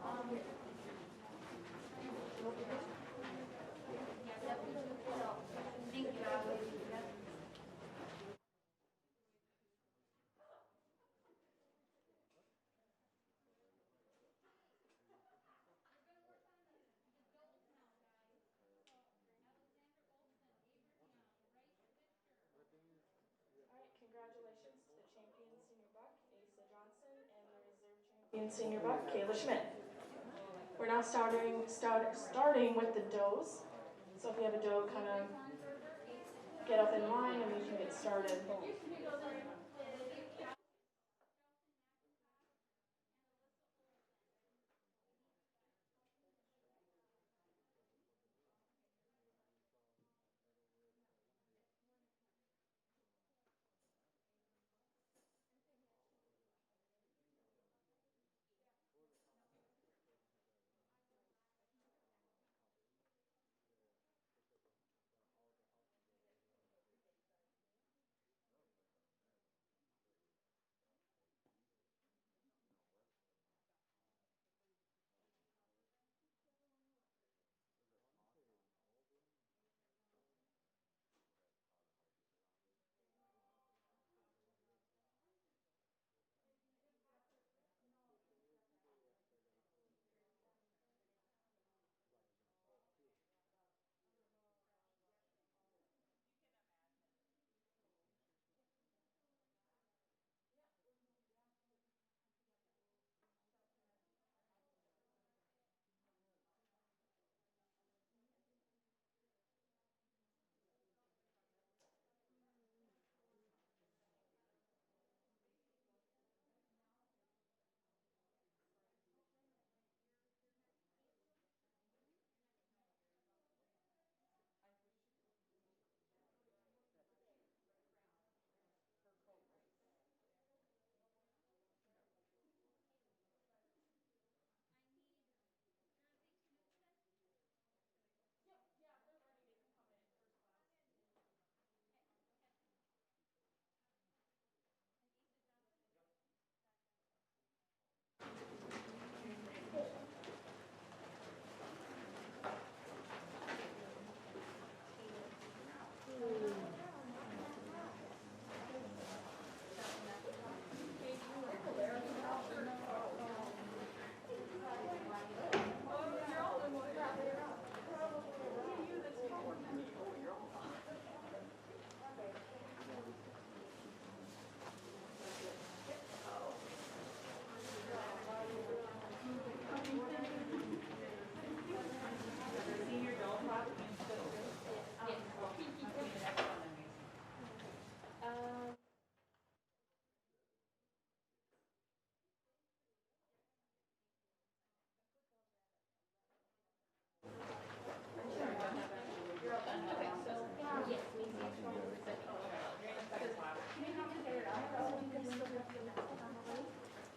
I'm going to get everyone. Congratulations to the champion senior buck, Asa Johnson, and the reserve champion senior buck, Kayla Schmidt. We're now starting with the does. So if you have a doe, kind of get up in line and we can get started.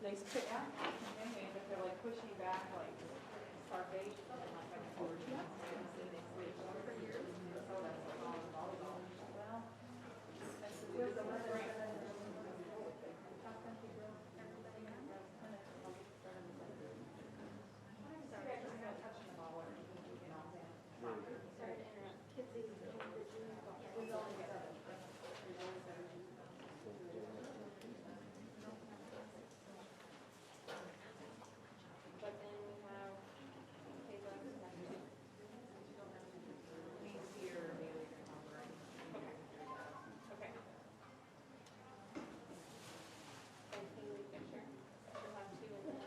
Nice pick. Anyway, if they're like pushing back, like starvation, like they switch for years. So that's like all volleyball. Well, that's the great. But then we have, okay, Okay. and Haley Fisher, we'll have two in there. Okay.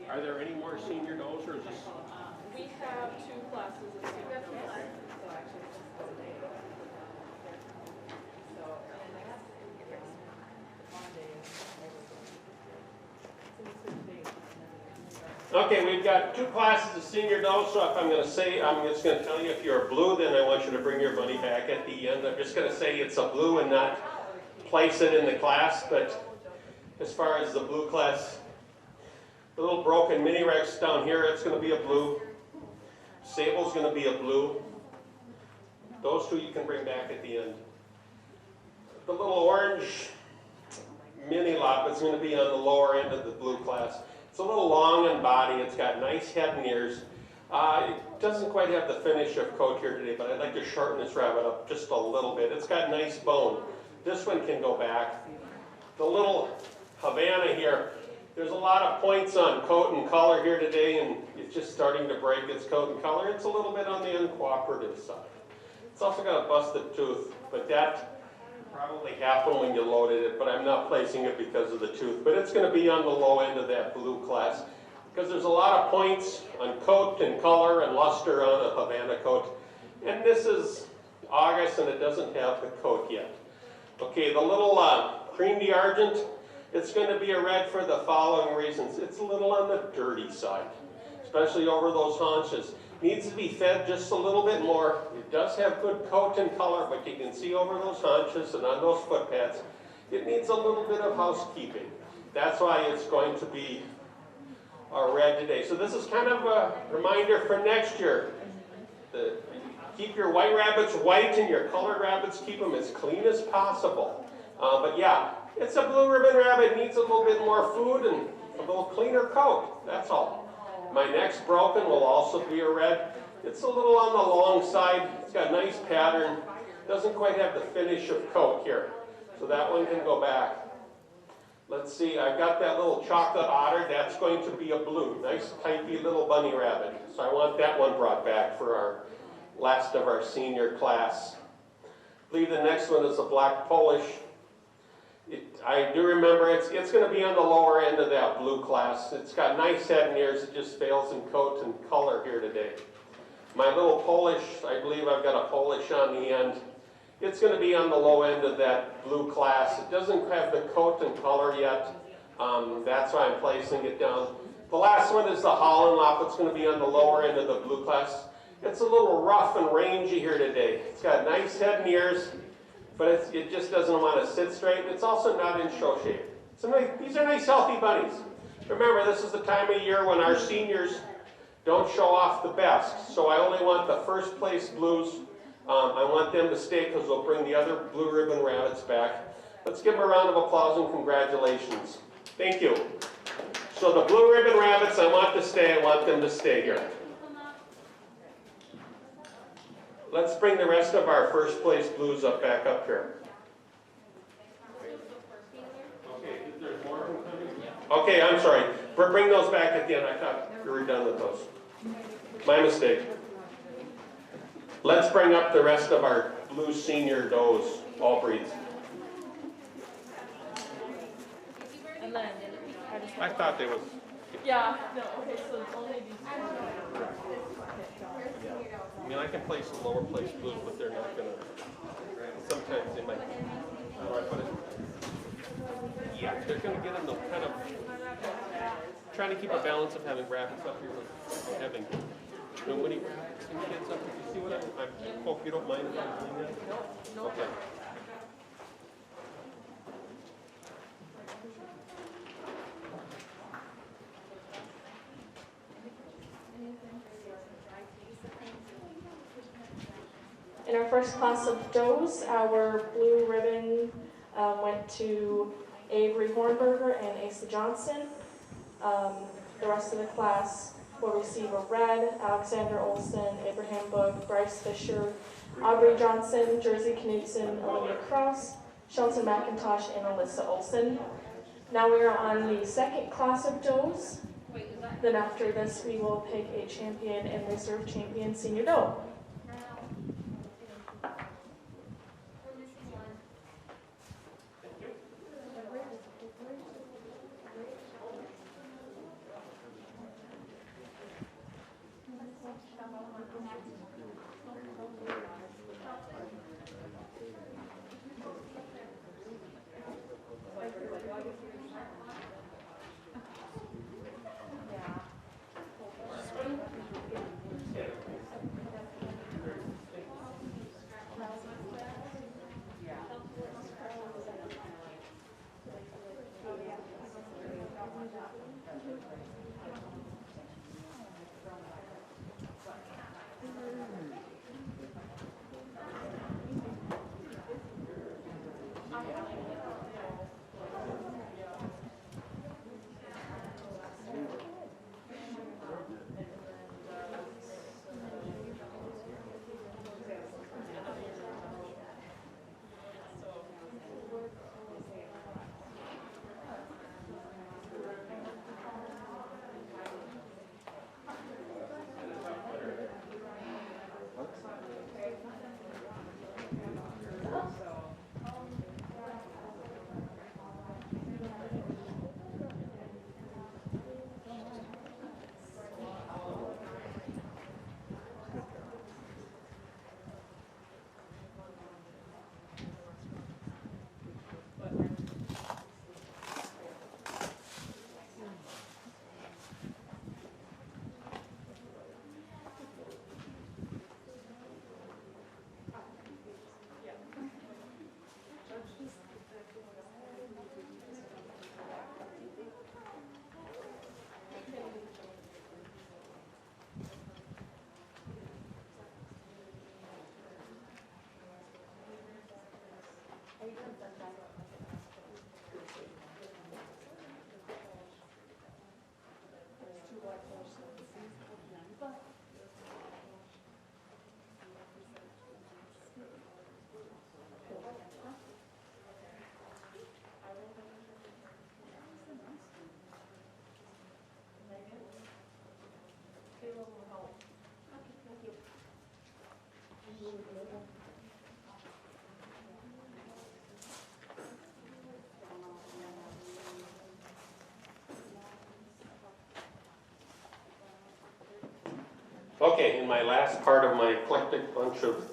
Are there any more senior goals, or is this? We have 2 classes this year. Okay, we've got 2 classes of senior adults, so if I'm going to say, I'm just going to tell you if you're blue, then I want you to bring your money back at the end. I'm just going to say it's a blue and not place it in the class, but as far as the blue class, the little broken mini Rex down here, it's going to be a blue. Sable's going to be a blue. Those 2 you can bring back at the end. The little orange mini lop is going to be on the lower end of the blue class. It's a little long in body. It's got nice head and ears. It doesn't quite have the finish of coat here today, but I'd like to shorten this rabbit up just a little bit. It's got nice bone. This one can go back. The little Havana here, there's a lot of points on coat and color here today, and it's just starting to break its coat and color. It's a little bit on the uncooperative side. It's also got a busted tooth, but that probably happened when you loaded it, but I'm not placing it because of the tooth. But it's going to be on the low end of that blue class because there's a lot of points on coat and color and luster on a Havana coat. And this is August and it doesn't have the coat yet. Okay, the little cream d'argent, it's going to be a red for the following reasons. It's a little on the dirty side, especially over those haunches. Needs to be fed just a little bit more. It does have good coat and color, but you can see over those haunches and on those foot pads, it needs a little bit of housekeeping. That's why it's going to be red today. So this is kind of a reminder for next year. Keep your white rabbits white and your colored rabbits, keep them as clean as possible. But yeah, it's a blue ribbon rabbit, needs a little bit more food and a little cleaner coat, that's all. My next broken will also be a red. It's a little on the long side, it's got a nice pattern, doesn't quite have the finish of coat here. So that one can go back. Let's see, I've got that little chocolate otter, that's going to be a blue. Nice, typey little bunny rabbit. So I want that one brought back for our last of our senior class. I believe the next one is a black Polish. I do remember it's going to be on the lower end of that blue class. It's got nice head and ears, it just fails in coat and color here today. My little Polish, I believe I've got a Polish on the end. It's going to be on the low end of that blue class. It doesn't have the coat and color yet. That's why I'm placing it down. The last one is the Holland Lop. It's going to be on the lower end of the blue class. It's a little rough and rangy here today. It's got nice head and ears, but it just doesn't want to sit straight. It's also not in show shape. These are nice healthy bunnies. Remember, this is the time of year when our seniors don't show off the best. So I only want the first place blues. I want them to stay because they'll bring the other blue ribbon rabbits back. Let's give them a round of applause and congratulations. Thank you. So the blue ribbon rabbits, I want to stay. I want them to stay here. Let's bring the rest of our first place blues back up here. Okay, is there more coming? Okay, I'm sorry. Bring those back at the end. I thought you were done with those. My mistake. Let's bring up the rest of our blue senior does, all breeds. And then I thought they was. yeah, no, okay, so only these two. I mean, I can place some lower place blues, but they're not gonna. Sometimes they might. How do I put it? Yeah, they're gonna get them to kind of trying to keep a balance of having rabbits up here with having. And when he gets up, you see what I hope you don't mind if I'm doing that? No. Okay. In our first class of does, our blue ribbon went to Avery Hornberger and Asa Johnson. The rest of the class will receive a red: Alexander Olson, Abraham Book, Bryce Fisher, Aubrey Johnson, Jersey Knudsen, Olivia Cross, Shelton McIntosh, and Alyssa Olson. Now we are on the second class of does. Then after this, we will pick a champion and reserve champion senior doe. Okay, in my last part of my eclectic bunch of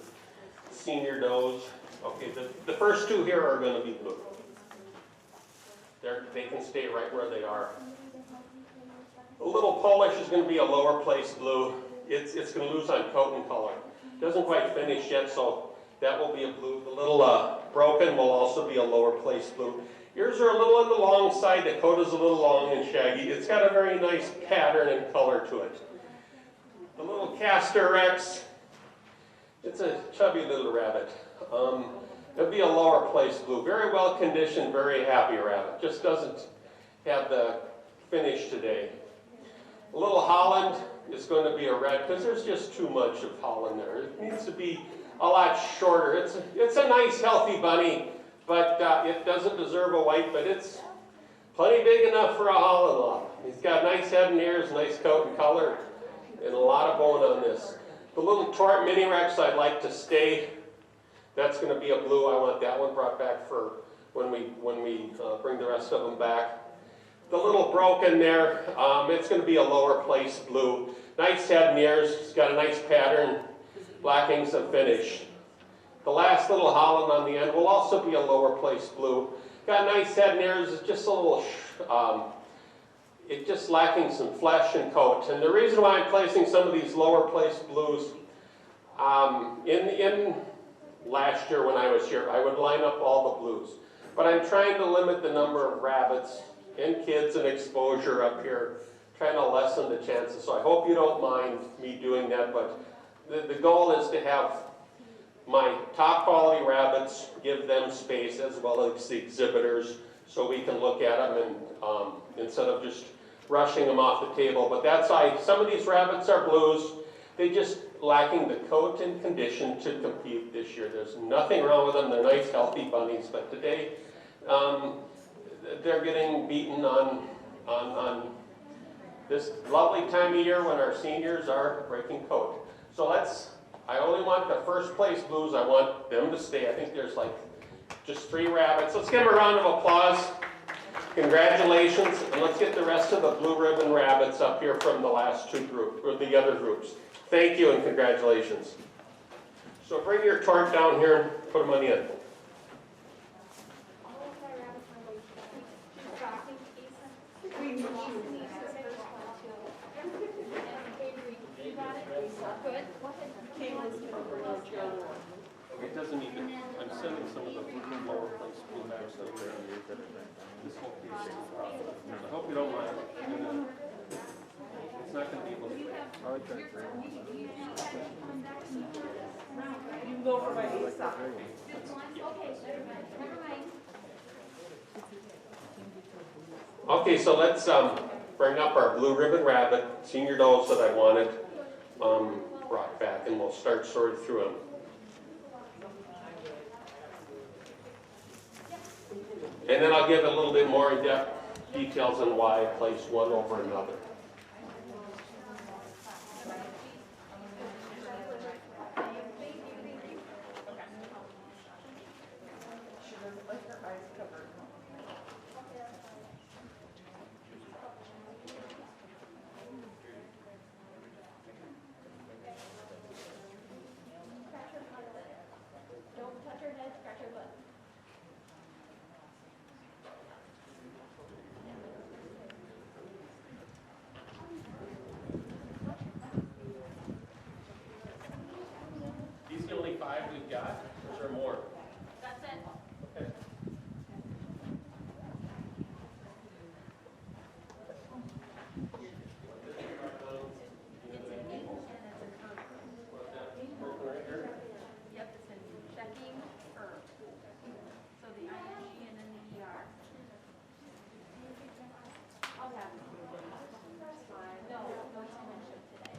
senior does, okay, the first two here are going to be blue. They can stay right where they are. The little Polish is going to be a lower place blue. It's going to lose on coat and color. Doesn't quite finish yet, so that will be a blue. The little broken will also be a lower place blue. Yours are a little on the long side. The coat is a little long and shaggy. It's got a very nice pattern and color to it. The little Castor Rex, it's a chubby little rabbit. It'll be a lower place blue. Very well conditioned, very happy rabbit. Just doesn't have the finish today. A little Holland is going to be a red because there's just too much of Holland there. It needs to be a lot shorter. It's a nice healthy bunny, but it doesn't deserve a white, but it's plenty big enough for a Holland lot. He's got nice head and ears, nice coat and color, and a lot of bone on this. The little Tort Mini Rex I'd like to stay. That's going to be a blue. I want that one brought back for when we bring the rest of them back. The little broken there, it's going to be a lower place blue. Nice head and ears. It's got a nice pattern, blackings and finish. The last little Holland on the end will also be a lower place blue. Got a nice head and ears. It's just a little, it's just lacking some flesh and coat. And the reason why I'm placing some of these lower place blues, in last year when I was here, I would line up all the blues. But I'm trying to limit the number of rabbits and kids and exposure up here, trying to lessen the chances. So I hope you don't mind me doing that, but the goal is to have my top quality rabbits, give them space as well as the exhibitors so we can look at them and instead of just rushing them off the table. But that's why some of these rabbits are blues. They just lacking the coat and condition to compete this year. There's nothing wrong with them. They're nice, healthy bunnies. But today, they're getting beaten on this lovely time of year when our seniors are breaking coat. So I only want the first place blues. I want them to stay. I think there's like just 3 rabbits. Let's give them a round of applause. Congratulations. And let's get the rest of the blue ribbon rabbits up here from the last 2 groups, or the other groups. Thank you and congratulations. So bring your torque down here and put them on the end. It doesn't even, I'm sending some of the lower place blue bags up there. This whole piece. I hope you don't mind. It's not going to be able to. You can go for my visa. Okay, so let's bring up our blue ribbon rabbit, senior does that I wanted brought back, and we'll start sorting through them. And then I'll give a little bit more in-depth details on why I placed one over another. No, no internship today.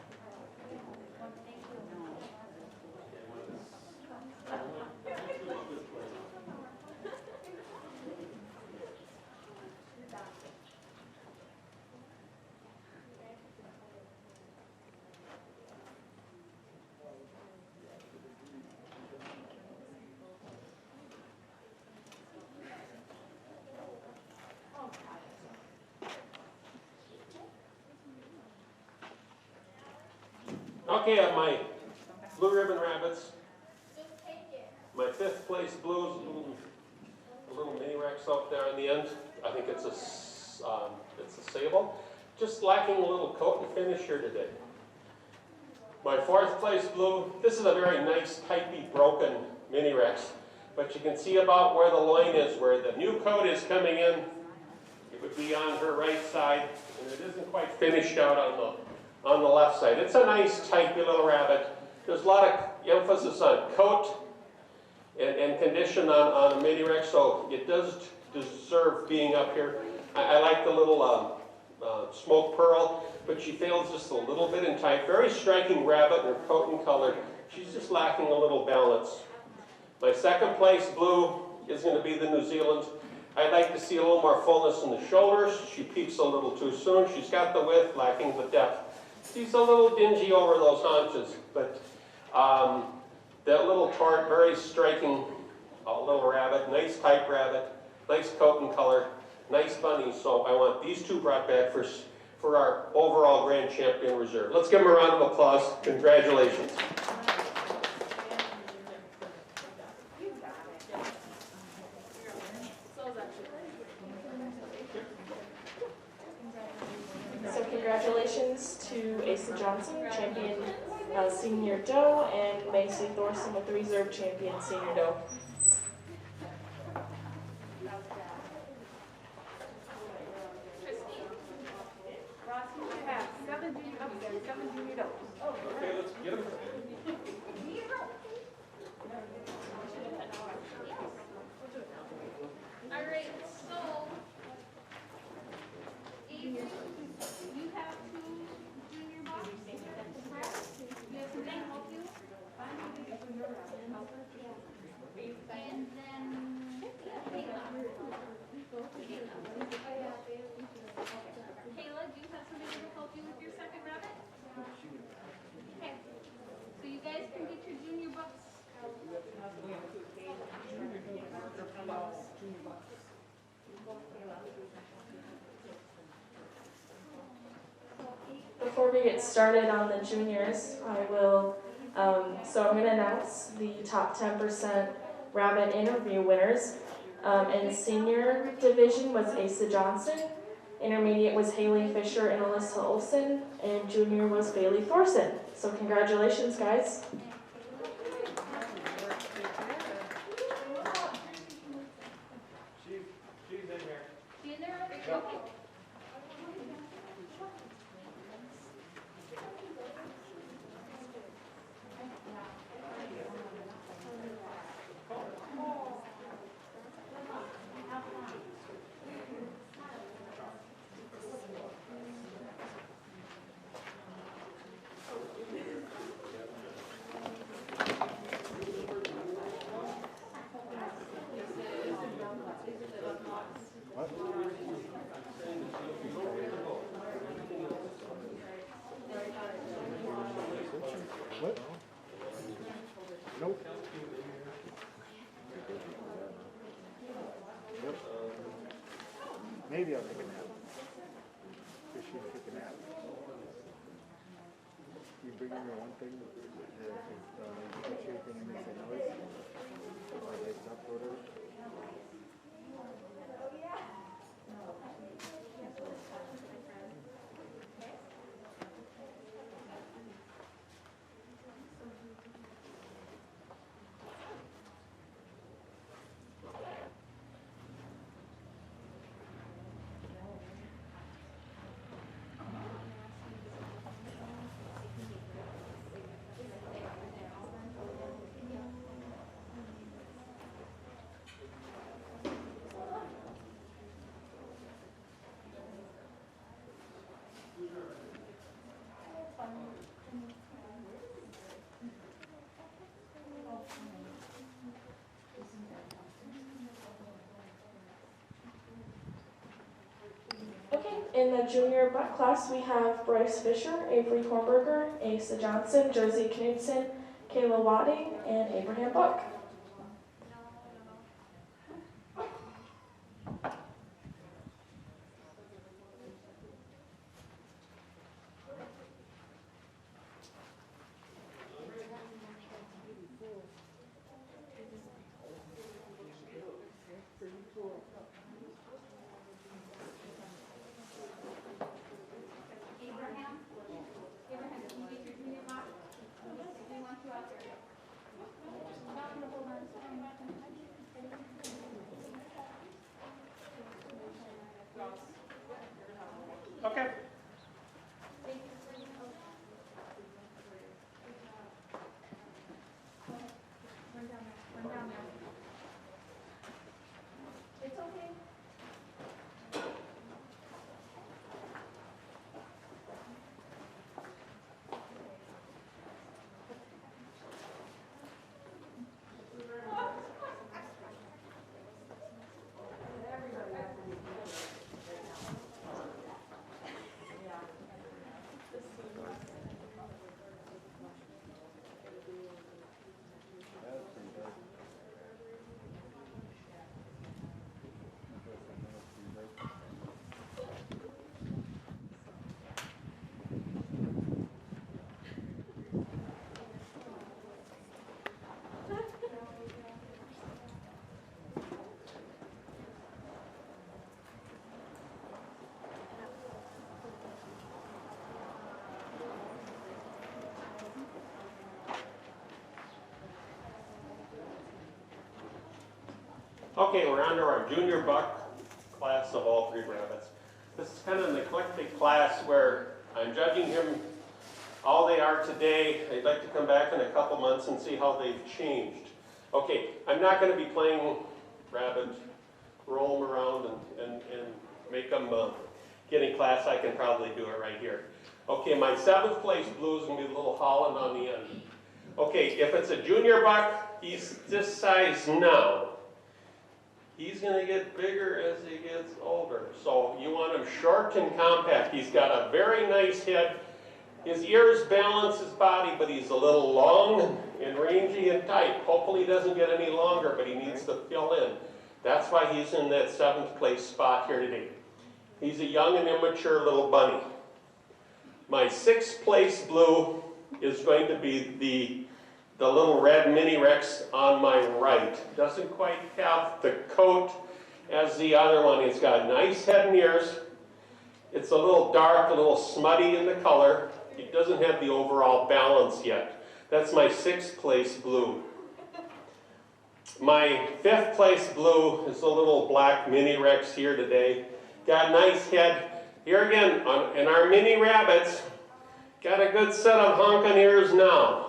Thank you. Okay, I have my Blue Ribbon Rabbits. Just take it. My 5th place Blues, a little mini Rex out there on the end. I think it's a sable. Just lacking a little coat and finish here today. My 4th place Blue, this is a very nice, tightly broken mini Rex. But you can see about where the loin is, where the new coat is coming in. It would be on her right side, and it isn't quite finished out on the left side. It's a nice, tightly little rabbit. There's a lot of emphasis on coat and condition on a mini Rex, so it does deserve being up here. I like the little smoke pearl, but she fails just a little bit in type. Very striking rabbit in her coat and color. She's just lacking a little balance. My 2nd place Blue is going to be the New Zealand. I'd like to see a little more fullness in the shoulders. She peaks a little too soon. She's got the width, lacking the depth. She's a little dingy over those haunches, but that little tort, very striking little rabbit, nice type rabbit, nice coat and color, nice bunny. So I want these two brought back for our overall grand champion reserve. Let's give them a round of applause. Congratulations. So congratulations to Asa Johnson, champion senior doe, and Macy Thorson with the reserve champion senior doe. Ross, you should have 7 junior ups and 7 junior doubles. Okay, let's get them. All right, so Avery, you have 2 junior bucks, correct? You have somebody to help you? And then Kayla, do you have somebody to help you with your 2nd rabbit? Okay, so you guys can get your junior bucks. Before we get started on the juniors, I will, so I'm going to announce the top 10% rabbit interview winners. In senior division was Asa Johnson, intermediate was Haley Fisher and Alyssa Olson, and junior was Bailey Thorson. So congratulations, guys. She's in here. See in there? Okay. What? Nope. Yep. Maybe I'll take a nap. Because she took a nap. You bring in your one thing, you put your thing in the noise, or lights up, or whatever. In the junior buck class, we have Bryce Fisher, Avery Hornberger, Asa Johnson, Jersey Knudsen, Kayla Wadding, and Abraham Buck. Abraham, did you get your junior box? We want you out there. Okay. Run down there. It's okay. Okay, we're on to our junior buck class of all three rabbits. This is kind of an eclectic class where I'm judging him all they are today. I'd like to come back in a couple months and see how they've changed. Okay, I'm not going to be playing rabbit, roll them around and make them get in class. I can probably do it right here. Okay, my 7th place blue is going to be the little Holland on the end. Okay, if it's a junior buck, he's this size now. He's going to get bigger as he gets older. So you want him short and compact. He's got a very nice head. His ears balance his body, but he's a little long and rangy and tight. Hopefully he doesn't get any longer, but he needs to fill in. That's why he's in that 7th place spot here today. He's a young and immature little bunny. My 6th place blue is going to be the little red mini Rex on my right. Doesn't quite have the coat as the other one. It's got nice head and ears. It's a little dark, a little smutty in the color. It doesn't have the overall balance yet. That's my 6th place blue. My 5th place blue is a little black mini Rex here today. Got a nice head. Here again, in our mini rabbits, got a good set of honking ears now.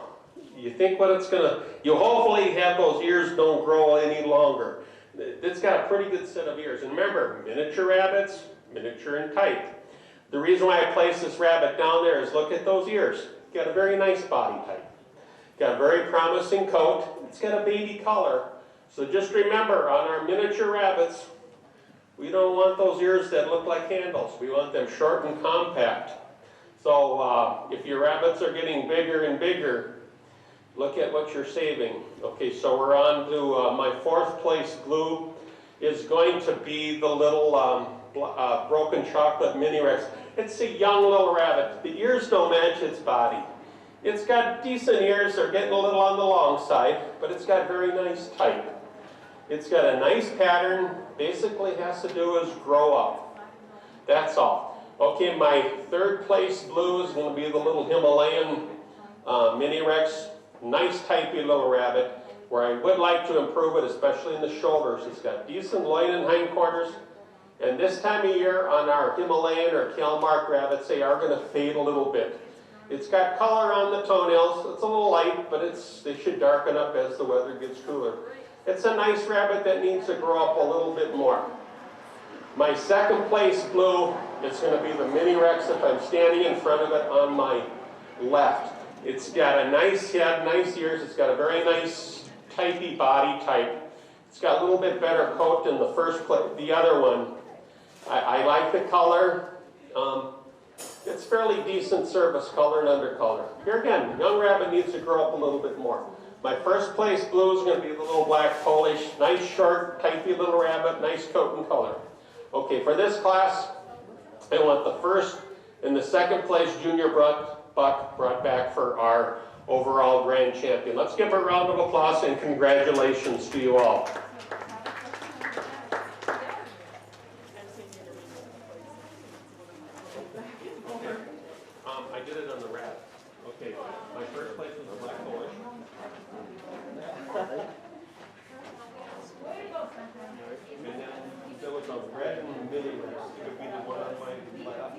You think what it's gonna, you hopefully have those ears don't grow any longer. It's got a pretty good set of ears. And remember, miniature rabbits, miniature and tight. The reason why I place this rabbit down there is look at those ears. Got a very nice body type. Got a very promising coat. It's got a baby color. So just remember, on our miniature rabbits, we don't want those ears that look like handles. We want them short and compact. So if your rabbits are getting bigger and bigger, look at what you're saving. Okay, so we're on to my 4th place blue is going to be the little broken chocolate mini Rex. It's a young little rabbit. The ears don't match its body. It's got decent ears. They're getting a little on the long side, but it's got very nice type. It's got a nice pattern. Basically has to do is grow up. That's all. Okay, my 3rd place blue is going to be the little Himalayan mini Rex. Nice typey little rabbit, where I would like to improve it, especially in the shoulders. It's got decent loin and hindquarters, and this time of year on our Himalayan or Kalmark rabbits, they are going to fade a little bit. It's got color on the toenails. It's a little light, but they should darken up as the weather gets cooler. It's a nice rabbit that needs to grow up a little bit more. My 2nd place blue is going to be the mini Rex if I'm standing in front of it on my left. It's got a nice head, nice ears. It's got a very nice typey body type. It's got a little bit better coat than the other one. I like the color. It's fairly decent surface color and undercolor. Here again, young rabbit needs to grow up a little bit more. My first place blue is going to be the little black Polish, nice short, tightly little rabbit, nice coat and color. Okay, for this class, I want the first and the second place junior buck brought back for our overall grand champion. Let's give a round of applause and congratulations to you all. I did it on the rabbit. Okay, my first place was the black Polish. And then there was a red and mini race. It would be the one on my left.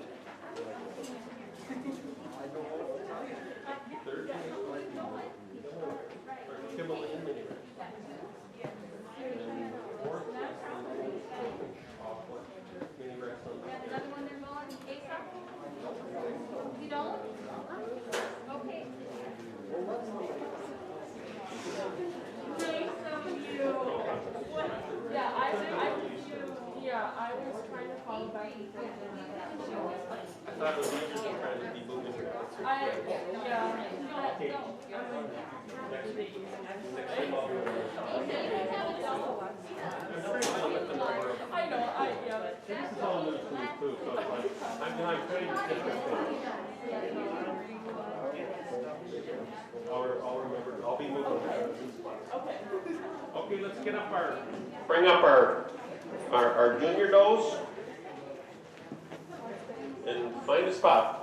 Third Kimberly and mini race. And fourth mini race on the Another one they're going, Asa? You don't? Okay. Nice of you. Yeah, I was trying to follow back and forth. I thought it was easier than trying to be moving around. Next time I'll be around. I know, This is all new to me too, so it's like, I'm trying different things. I'll remember, I'll be moving around. Okay, let's bring up our junior does and find a spot.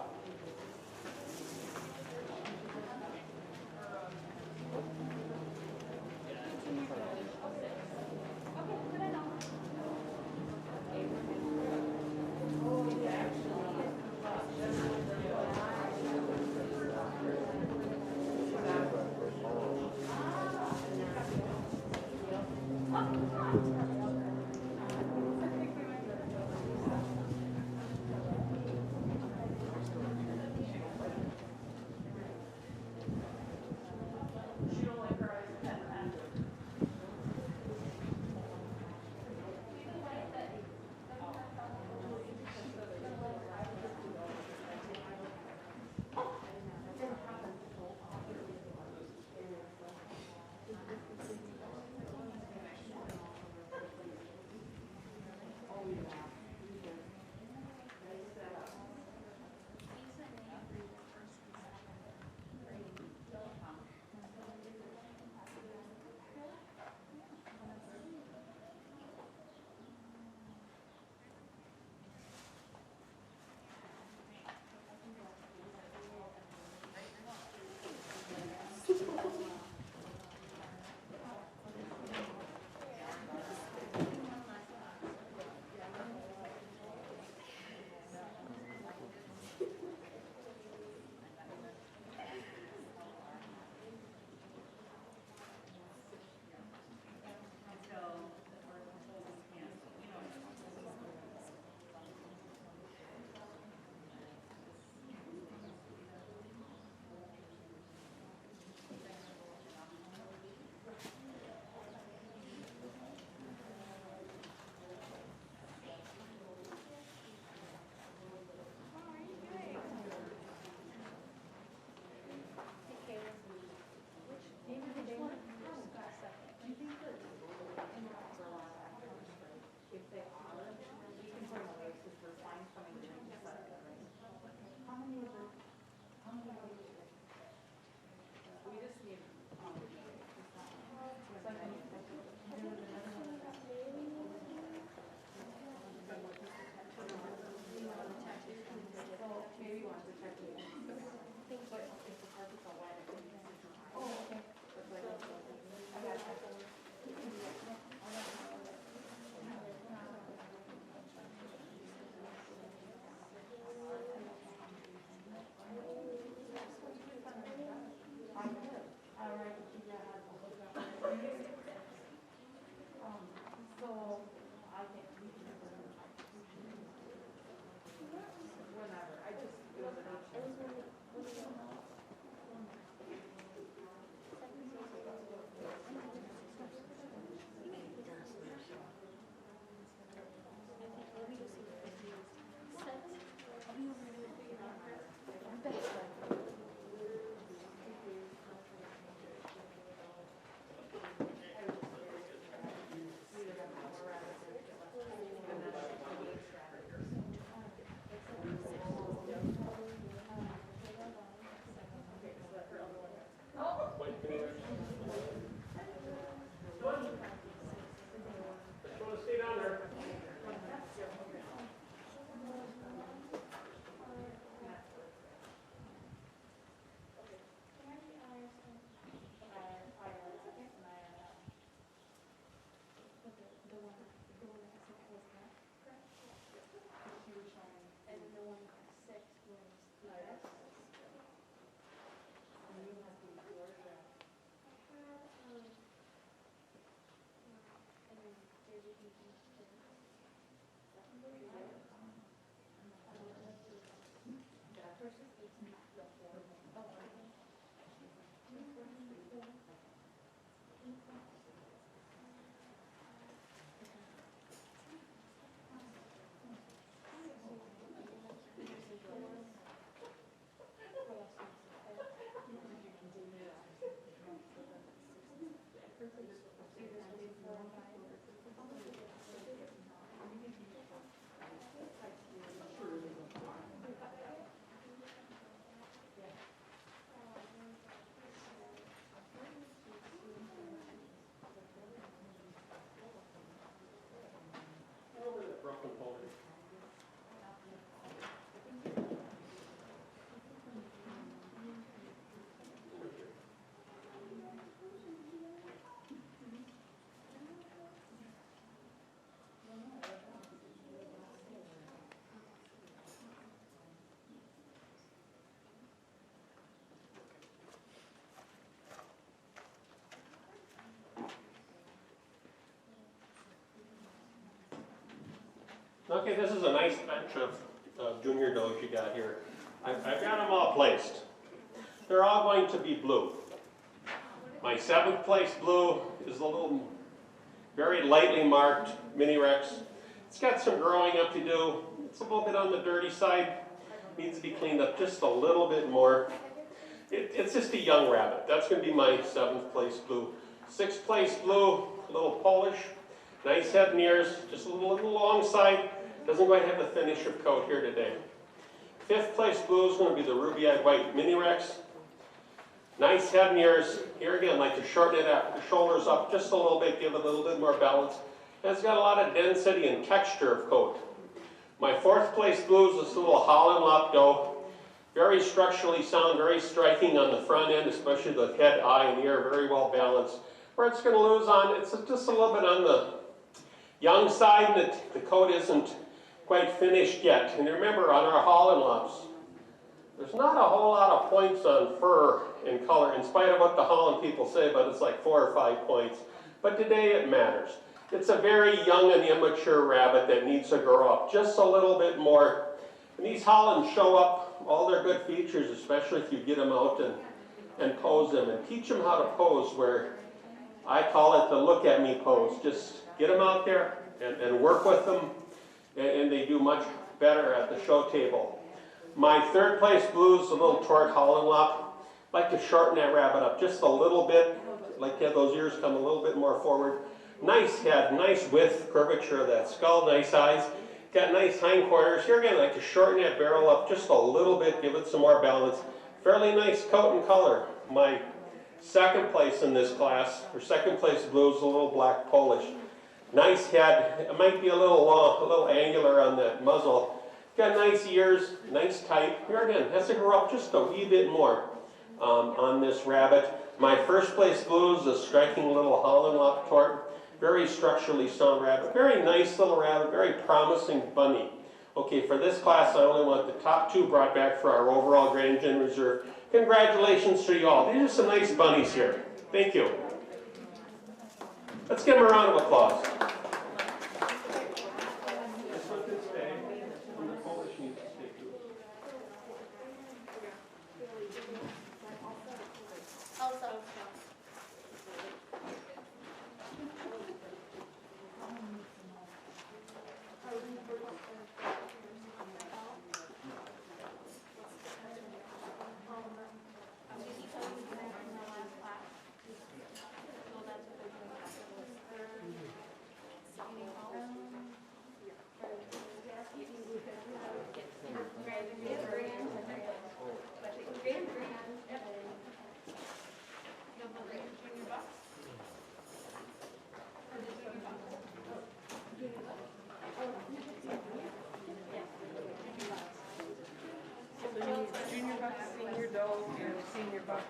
Over that broken pole. Okay, this is a nice batch of junior does you got here. I've got them all placed. They're all going to be blue. My 7th place blue is a little very lightly marked Mini Rex. It's got some growing up to do. It's a little bit on the dirty side. Needs to be cleaned up just a little bit more. It's just a young rabbit. That's going to be my 7th place blue. 6th place blue, a little Polish. Nice head and ears, just a little long side. Doesn't quite have the finish of coat here today. 5th place blue is going to be the ruby-eyed white Mini Rex. Nice head and ears. Here again, like to shorten it up, the shoulders up just a little bit, give it a little bit more balance. And it's got a lot of density and texture of coat. My 4th place blue is this little Holland Lop doe. Very structurally sound, very striking on the front end, especially the head, eye, and ear, very well balanced. Where it's going to lose on, it's just a little bit on the young side, and the coat isn't quite finished yet. And remember, on our Holland Lops, there's not a whole lot of points on fur and color, in spite of what the Holland people say, but it's like 4 or 5 points. But today it matters. It's a very young and immature rabbit that needs to grow up just a little bit more. And these Hollands show up all their good features, especially if you get them out and pose them and teach them how to pose, where I call it the look at me pose. Just get them out there and work with them, and they do much better at the show table. My 3rd place blue is a little Tort Holland Lop. I like to shorten that rabbit up just a little bit, like to have those ears come a little bit more forward. Nice head, nice width, curvature of that skull, nice eyes. Got nice hindquarters. Here again, I like to shorten that barrel up just a little bit, give it some more balance. Fairly nice coat and color. My 2nd place in this class, or 2nd place blue, is a little black Polish. Nice head. It might be a little long, a little angular on that muzzle. Got nice ears, nice type. Here again, has to grow up just a wee bit more on this rabbit. My 1st place blue is a striking little Holland Lop Tort. Very structurally sound rabbit. Very nice little rabbit, very promising bunny. Okay, for this class, I only want the top 2 brought back for our overall Grand Gen Reserve. Congratulations to you all. These are some nice bunnies here. Thank you. Let's give them a round of applause.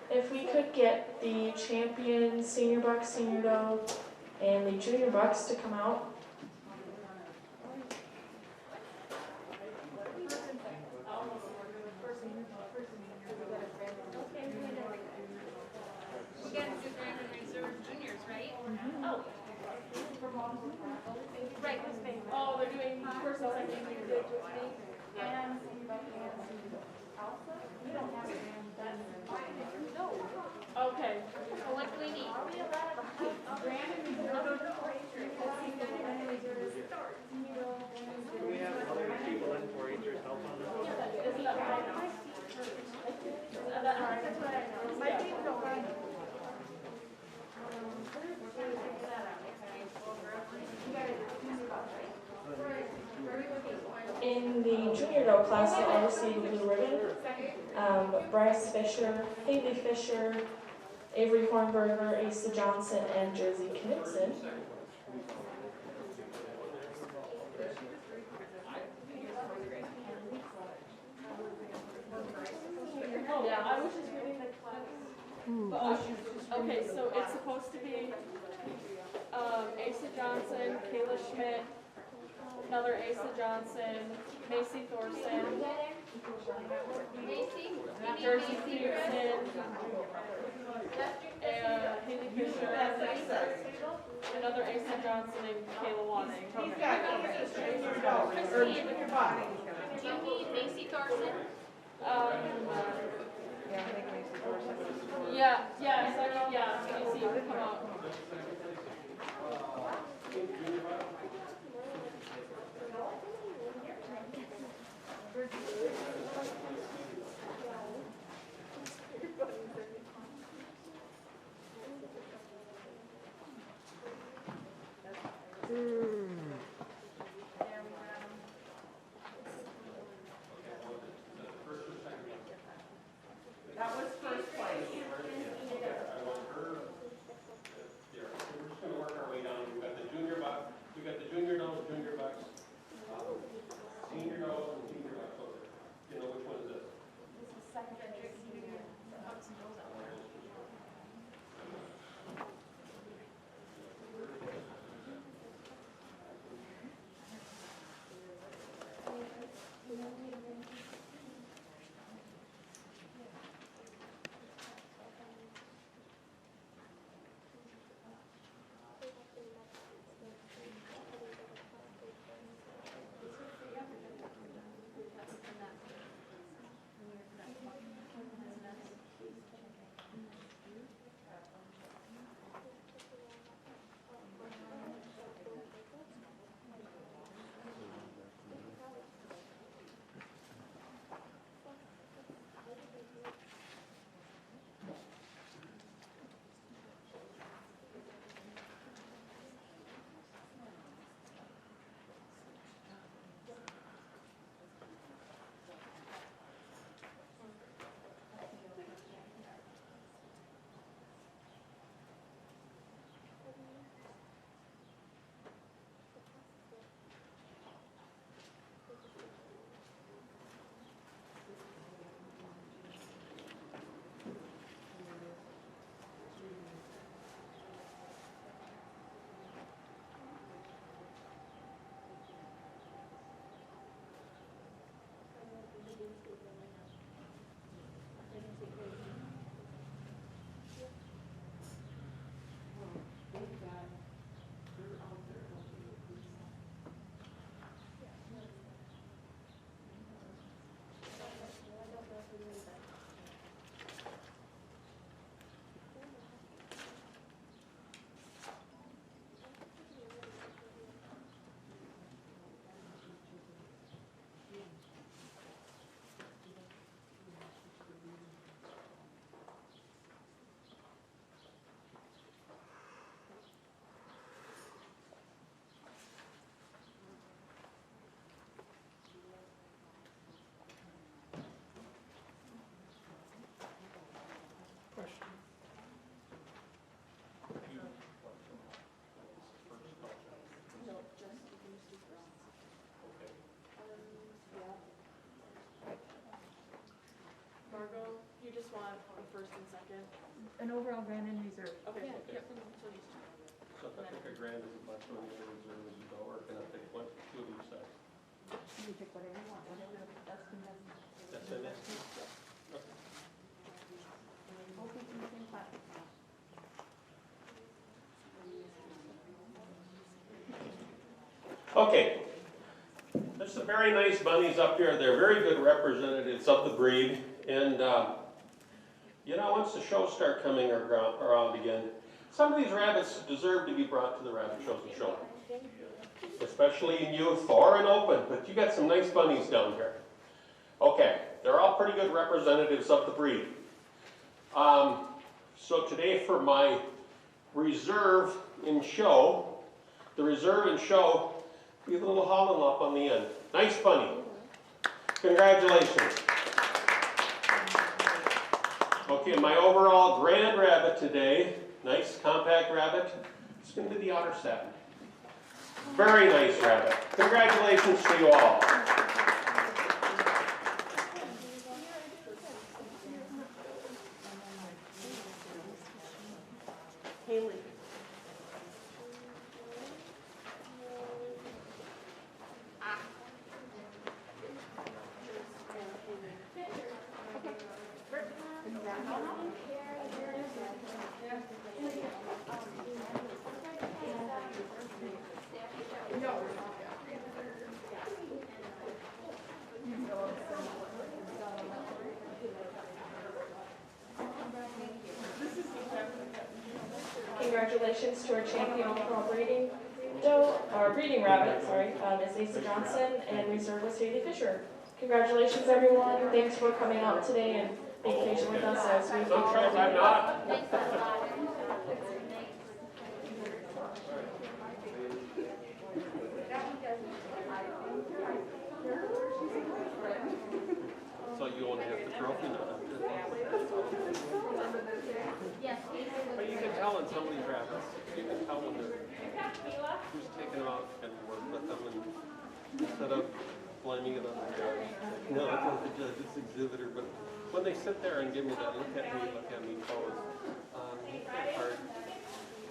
If we could get the champion senior buck, senior doe, and the junior bucks to come out. We got to do Grand Reserve Juniors, right? Oh. Okay. So what do we need? Do we have other people in for each help on this? In the junior note class, they'll all receive a blue ribbon. Bryce Fisher, Haley Fisher, Avery Hornberger, Asa Johnson, and Jersey Knudsen. Oh, yeah, I was just reading the class. Okay, so it's supposed to be Asa Johnson, Kayla Schmidt, another Asa Johnson, Macy Thorson, Macy? Jersey Peterson, Haley Fisher, another Asa Johnson, and Kayla Watson. Christine, do you need Macy Thorson? Yeah, Macy, come out. That was first place. I want her, yeah, we're just gonna work our way down. We've got the junior bucks, we've got the junior notes, junior bucks, senior notes, and senior bucks over there. You know, which one is this? Margot, you just want the first and second? An overall grant in reserve. Okay. Okay. So these two. So if I pick a grand, is it much money in reserve as you go, or can I pick one, two of each side? You pick whatever you want, whatever, that's the best. That's in this? Both of them in the same class. Okay, this some very nice bunnies up here. They're very good representatives of the breed. And, you know, once the shows start coming around again, some of these rabbits deserve to be brought to the rabbit shows and shown. Especially in youth or in open, but you got some nice bunnies down here. Okay, they're all pretty good representatives of the breed. So today for my reserve in show, the reserve in show, we have a little holland up on the end. Nice bunny. Congratulations. Okay, my overall grand rabbit today, nice compact rabbit, it's going to be the otter satin. Very nice rabbit. Congratulations to you all. Haley. Congratulations to our champion overall breeding rabbit, Ms. Asa Johnson, and reserve was Haley Fisher. Congratulations, everyone. Thanks for coming out today and being patient with us as we Sometimes I'm not. So you want to have the trophy now? Yes, But you can tell in some of these rabbits, you can tell when they're, who's taking them out and work with them, and instead of blaming it on the judge. No, it's not the judge, it's the exhibitor, but when they sit there and give me that look at me pose, it's hard.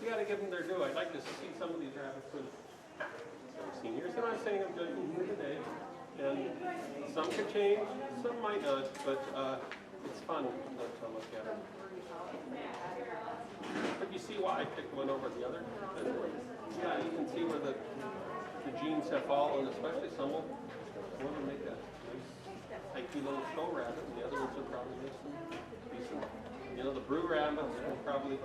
You gotta give them their due. I'd like to see some of these rabbits with some seniors, and I'm saying I'm judging here today, and some could change, some might not, but it's fun to look at them. But you see why I picked one over the other? Yeah, you can see where the genes have fallen, especially some will make a nice, hikey little show rabbit, and the other ones will probably make some decent, you know, the brew rabbits will probably